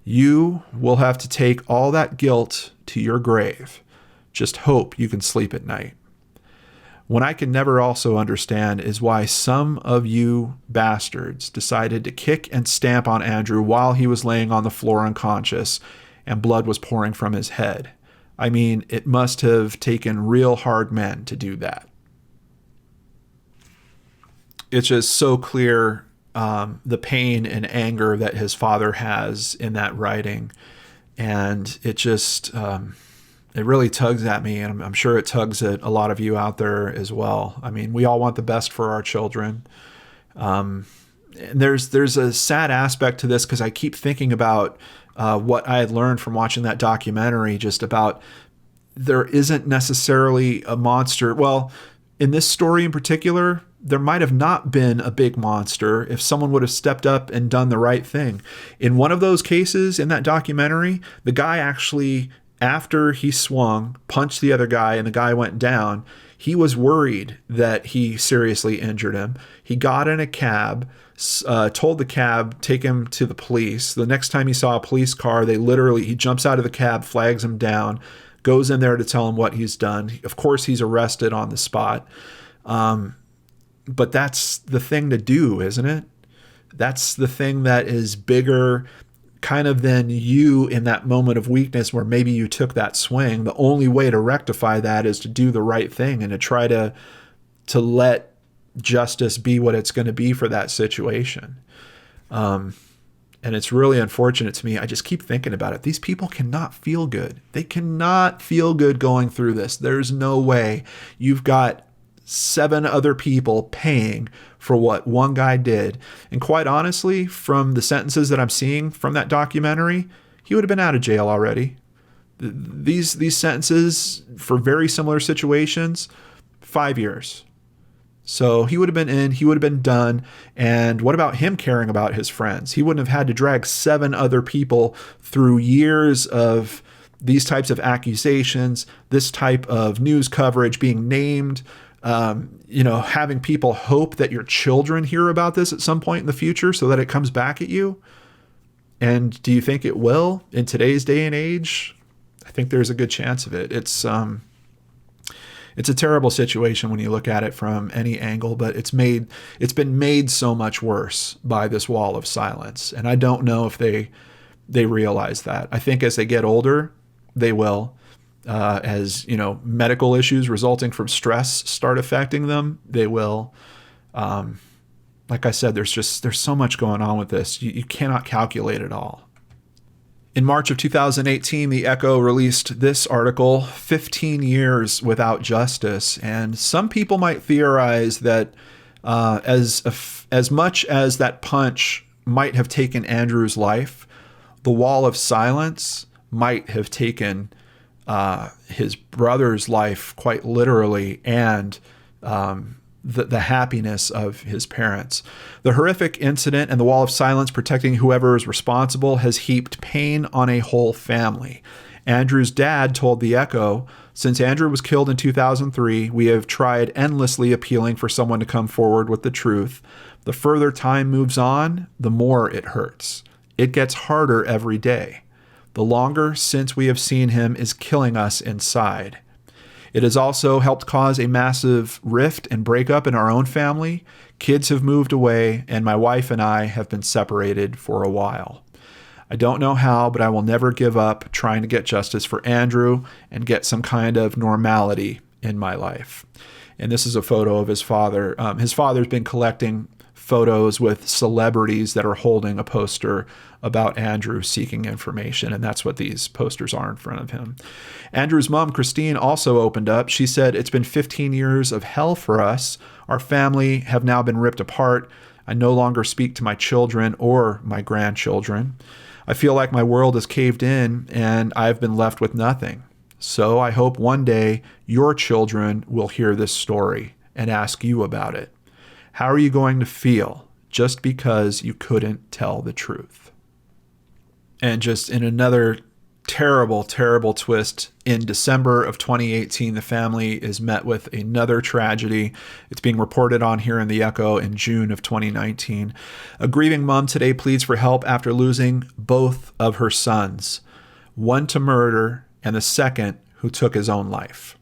you will have to take all that guilt to your grave. Just hope you can sleep at night. What I can never also understand is why some of you bastards decided to kick and stamp on Andrew while he was laying on the floor unconscious and blood was pouring from his head. I mean, it must have taken real hard men to do that. It's just so clear the pain and anger that his father has in that writing. And it just, it really tugs at me. And I'm sure it tugs at a lot of you out there as well. I mean, we all want the best for our children. And there's a sad aspect to this because I keep thinking about what I had learned from watching that documentary, just about there isn't necessarily a monster. Well, in this story in particular, there might have not been a big monster if someone would have stepped up and done the right thing. In one of those cases in that documentary, the guy actually, after he swung, punched the other guy and the guy went down, he was worried that he seriously injured him. He got in a cab, told the cab, take him to the police. The next time he saw a police car, he jumps out of the cab, flags him down, goes in there to tell him what he's done. Of course, he's arrested on the spot. But that's the thing to do, isn't it? That's the thing that is bigger kind of than you in that moment of weakness where maybe you took that swing. The only way to rectify that is to do the right thing and to try to let justice be what it's going to be for that situation. And it's really unfortunate to me. I just keep thinking about it. These people cannot feel good. They cannot feel good going through this. There's no way. You've got 7 other people paying for what one guy did. And quite honestly, from the sentences that I'm seeing from that documentary, he would have been out of jail already. These sentences for very similar situations, 5 years. So he would have been in, he would have been done. And what about him caring about his friends? He wouldn't have had to drag 7 other people through years of these types of accusations, this type of news coverage, being named, having people hope that your children hear about this at some point in the future so that it comes back at you. And do you think it will in today's day and age? I think there's a good chance of it. It's a terrible situation when you look at it from any angle, but it's been made so much worse by this wall of silence. And I don't know if they realize that. I think as they get older, they will. As medical issues resulting from stress start affecting them, they will. Like I said, there's so much going on with this. You cannot calculate it all. In March of 2018, the Echo released this article, 15 Years Without Justice. And some people might theorize that As much as that punch might have taken Andrew's life, the wall of silence might have taken his brother's life quite literally, and the happiness of his parents. The horrific incident and the wall of silence protecting whoever is responsible has heaped pain on a whole family. Andrew's dad told The Echo, "Since Andrew was killed in 2003, we have tried endlessly appealing for someone to come forward with the truth. The further time moves on, the more it hurts. It gets harder every day. The longer since we have seen him is killing us inside. It has also helped cause a massive rift and breakup in our own family. Kids have moved away, and my wife and I have been separated for a while. I don't know how, but I will never give up trying to get justice for Andrew and get some kind of normality in my life." And this is a photo of his father. His father's been collecting photos with celebrities that are holding a poster about Andrew seeking information, and that's what these posters are in front of him. Andrew's mom, Christine, also opened up. She said, "It's been 15 years of hell for us. Our family have now been ripped apart. I no longer speak to my children or my grandchildren. I feel like my world is caved in and I've been left with nothing. So I hope one day your children will hear this story and ask you about it. How are you going to feel just because you couldn't tell the truth?" And just in another terrible, terrible twist, in December of 2018, the family is met with another tragedy. It's being reported on here in The Echo in June of 2019. A grieving mom today pleads for help after losing both of her sons, one to murder and the second who took his own life.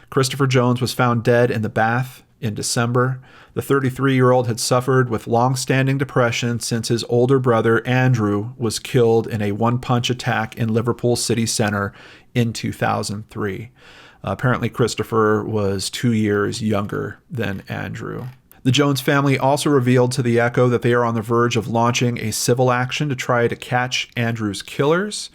Christopher Jones was found dead in the bath in December. The 33-year-old had suffered with long-standing depression since his older brother, Andrew, was killed in a one-punch attack in Liverpool city center in 2003. Apparently, Christopher was 2 years younger than Andrew. The Jones family also revealed to The Echo that they are on the verge of launching a civil action to try to catch Andrew's killers.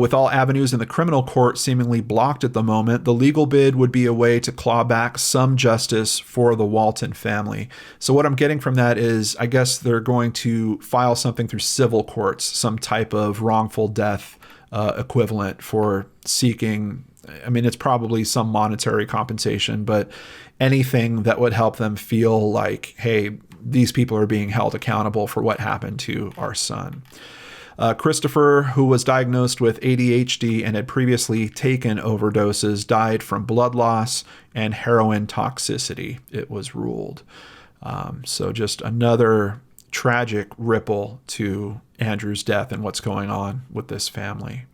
With all avenues in the criminal court seemingly blocked at the moment, the legal bid would be a way to claw back some justice for the Walton family. So what I'm getting from that is, I guess they're going to file something through civil courts, some type of wrongful death equivalent for seeking, I mean, it's probably some monetary compensation, but anything that would help them feel like, hey, these people are being held accountable for what happened to our son. Christopher, who was diagnosed with ADHD and had previously taken overdoses, died from blood loss and heroin toxicity, it was ruled. So just another tragic ripple to Andrew's death and what's going on with this family.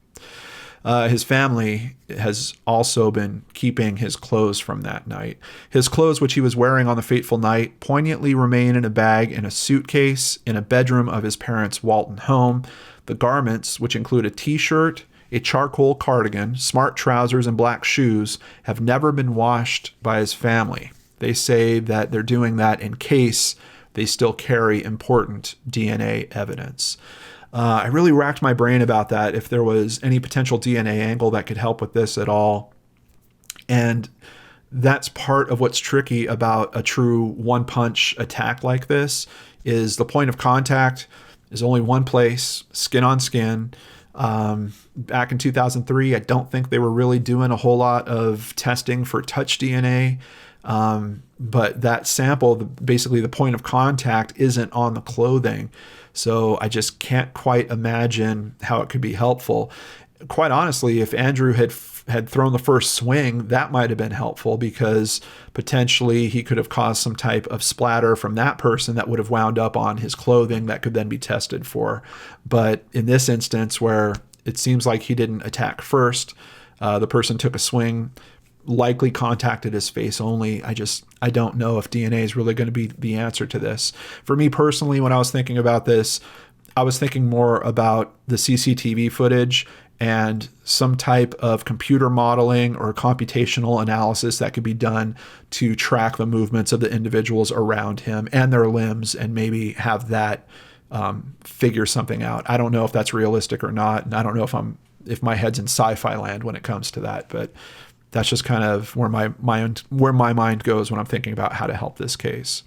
His family has also been keeping his clothes from that night. His clothes, which he was wearing on the fateful night, poignantly remain in a bag in a suitcase in a bedroom of his parents' Walton home. The garments, which include a t-shirt, a charcoal cardigan, smart trousers, and black shoes, have never been washed by his family. They say that they're doing that in case they still carry important DNA evidence. I really racked my brain about that, if there was any potential DNA angle that could help with this at all. And that's part of what's tricky about a true one-punch attack like this, is the point of contact is only one place, skin on skin. Back in 2003, I don't think they were really doing a whole lot of testing for touch DNA. But that sample, basically the point of contact, isn't on the clothing. So I just can't quite imagine how it could be helpful. Quite honestly, if Andrew had thrown the first swing, that might have been helpful, because potentially he could have caused some type of splatter from that person that would have wound up on his clothing that could then be tested for. But in this instance, where it seems like he didn't attack first, the person took a swing, likely contacted his face only. I don't know if DNA is really going to be the answer to this. For me personally, when I was thinking about this, I was thinking more about the CCTV footage and some type of computer modeling or computational analysis that could be done to track the movements of the individuals around him and their limbs, and maybe have that figure something out. I don't know if that's realistic or not, and I don't know if my head's in sci-fi land when it comes to that, but that's just kind of where my mind goes when I'm thinking about how to help this case.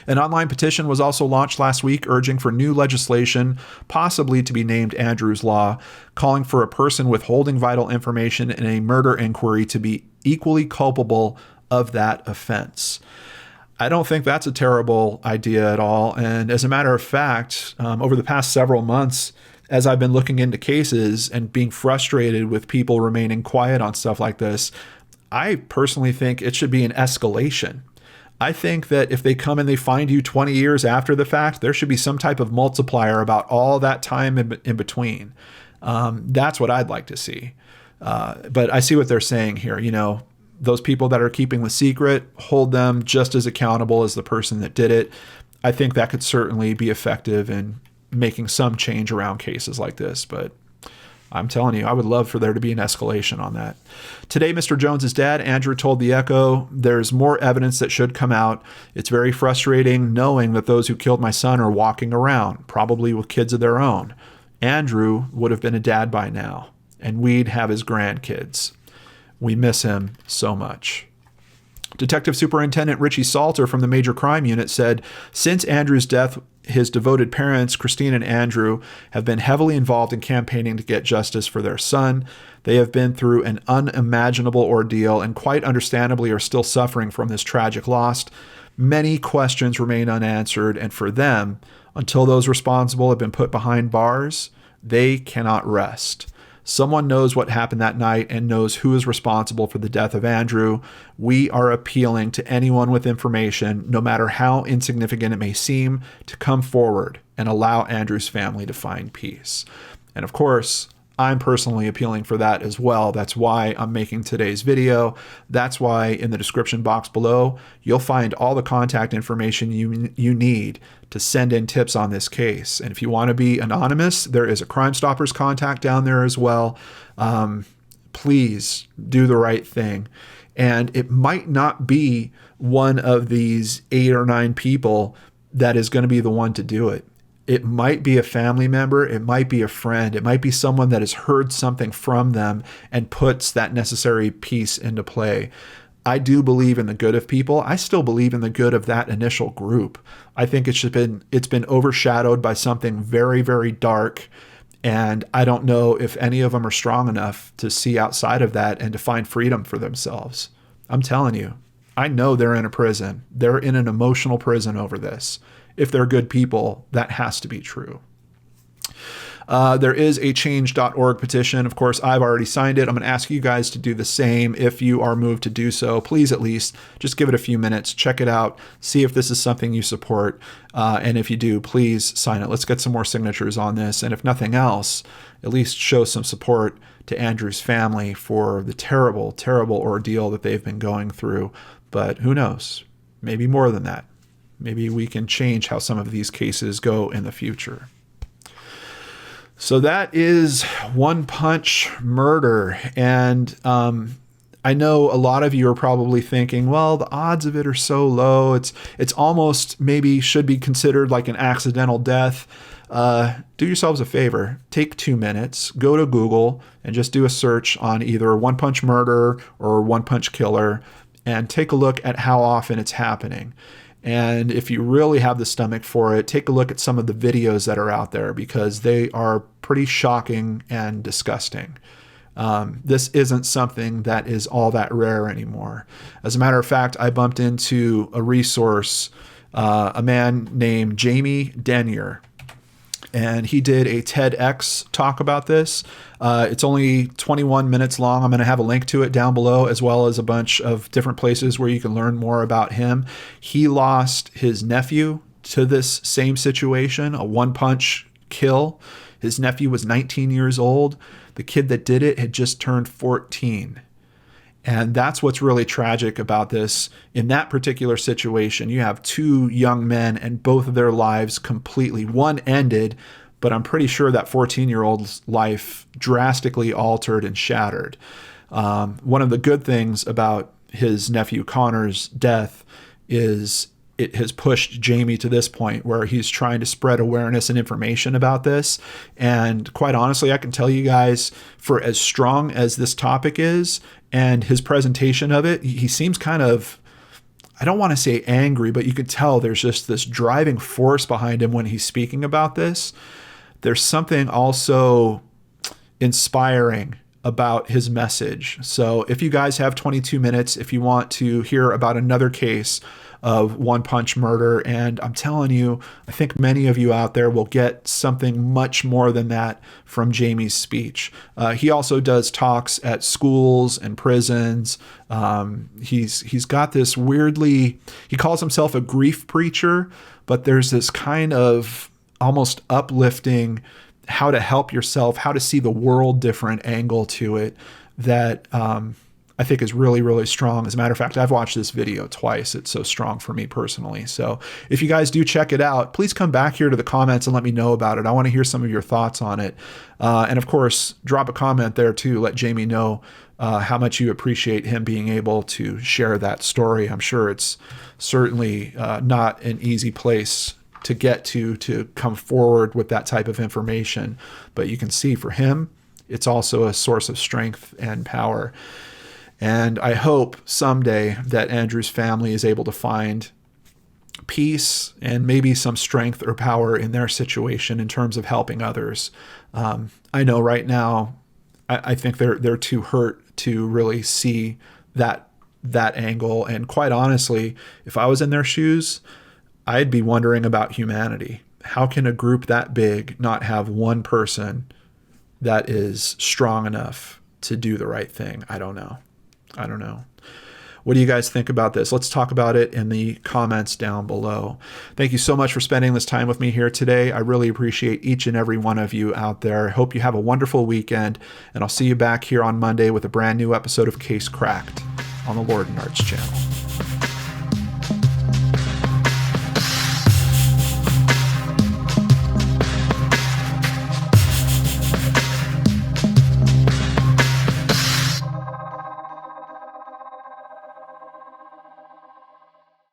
An online petition was also launched last week urging for new legislation, possibly to be named Andrews Law, calling for a person withholding vital information in a murder inquiry to be equally culpable of that offense. I don't think that's a terrible idea at all. And as a matter of fact, over the past several months, as I've been looking into cases and being frustrated with people remaining quiet on stuff like this, I personally think it should be an escalation. I think that if they come and they find you 20 years after the fact, there should be some type of multiplier about all that time in between. That's what I'd like to see. But I see what they're saying here. You know, those people that are keeping the secret, hold them just as accountable as the person that did it. I think that could certainly be effective in making some change around cases like this. But I'm telling you, I would love for there to be an escalation on that. Today, Mr. Jones's dad, Andrew, told the Echo, "There's more evidence that should come out. It's very frustrating knowing that those who killed my son are walking around, probably with kids of their own. Andrew would have been a dad by now, and we'd have his grandkids. We miss him so much." Detective Superintendent Richie Salter from the Major Crime Unit said, "Since Andrew's death, his devoted parents, Christine and Andrew, have been heavily involved in campaigning to get justice for their son. They have been through an unimaginable ordeal and quite understandably are still suffering from this tragic loss. Many questions remain unanswered, and for them, until those responsible have been put behind bars, they cannot rest. Someone knows what happened that night and knows who is responsible for the death of Andrew. We are appealing to anyone with information, no matter how insignificant it may seem, to come forward and allow Andrew's family to find peace." And of course, I'm personally appealing for that as well. That's why I'm making today's video. That's why in the description box below, you'll find all the contact information you need to send in tips on this case. And if you want to be anonymous, there is a Crimestoppers contact down there as well. Please do the right thing. And it might not be one of these 8 or 9 people that is going to be the one to do it. It might be a family member. It might be a friend. It might be someone that has heard something from them and puts that necessary piece into play. I do believe in the good of people. I still believe in the good of that initial group. I think it's been overshadowed by something very, very dark. And I don't know if any of them are strong enough to see outside of that and to find freedom for themselves. I'm telling you, I know they're in a prison. They're in an emotional prison over this. If they're good people, that has to be true. There is a change.org petition. Of course, I've already signed it. I'm going to ask you guys to do the same. If you are moved to do so, please at least just give it a few minutes, check it out, see if this is something you support. And if you do, please sign it. Let's get some more signatures on this. And if nothing else, at least show some support to Andrew's family for the terrible, terrible ordeal that they've been going through. But who knows? Maybe more than that. Maybe we can change how some of these cases go in the future. So that is One Punch Murder. And I know a lot of you are probably thinking, well, the odds of it are so low. It's almost maybe should be considered like an accidental death. Do yourselves a favor. Take 2 minutes, go to Google and just do a search on either One Punch Murder or One Punch Killer and take a look at how often it's happening. And if you really have the stomach for it, take a look at some of the videos that are out there because they are pretty shocking and disgusting. This isn't something that is all that rare anymore. As a matter of fact, I bumped into a resource, a man named Jamie Denier, and he did a TEDx talk about this. It's only 21 minutes long. I'm going to have a link to it down below, as well as a bunch of different places where you can learn more about him. He lost his nephew to this same situation, a one-punch kill. His nephew was 19 years old. The kid that did it had just turned 14. And that's what's really tragic about this. In that particular situation, you have 2 young men and both of their lives completely, one ended, but I'm pretty sure that 14-year-old's life drastically altered and shattered. One of the good things about his nephew Connor's death is it has pushed Jamie to this point where he's trying to spread awareness and information about this. And quite honestly, I can tell you guys, for as strong as this topic is and his presentation of it, he seems kind of, I don't want to say angry, but you could tell there's just this driving force behind him when he's speaking about this. There's something also inspiring about his message. So if you guys have 22 minutes, if you want to hear about another case of one-punch murder, and I'm telling you, I think many of you out there will get something much more than that from Jamie's speech. He also does talks at schools and prisons. He's got this weirdly, he calls himself a grief preacher, but there's this kind of almost uplifting, how to help yourself, how to see the world different angle to it that I think is really, really strong. As a matter of fact, I've watched this video twice. It's so strong for me personally. So if you guys do check it out, please come back here to the comments and let me know about it. I want to hear some of your thoughts on it. And of course, drop a comment there too. Let Jamie know how much you appreciate him being able to share that story. I'm sure it's certainly not an easy place to get to come forward with that type of information. But you can see for him, it's also a source of strength and power. And I hope someday that Andrew's family is able to find peace and maybe some strength or power in their situation in terms of helping others. I know right now, I think they're too hurt to really see that angle. And quite honestly, if I was in their shoes, I'd be wondering about humanity. How can a group that big not have one person that is strong enough to do the right thing? I don't know. What do you guys think about this? Let's talk about it in the comments down below. Thank you so much for spending this time with me here today. I really appreciate each and every one of you out there. I hope you have a wonderful weekend, and I'll see you back here on Monday with a brand new episode of Case Cracked on the Lord and Arts channel.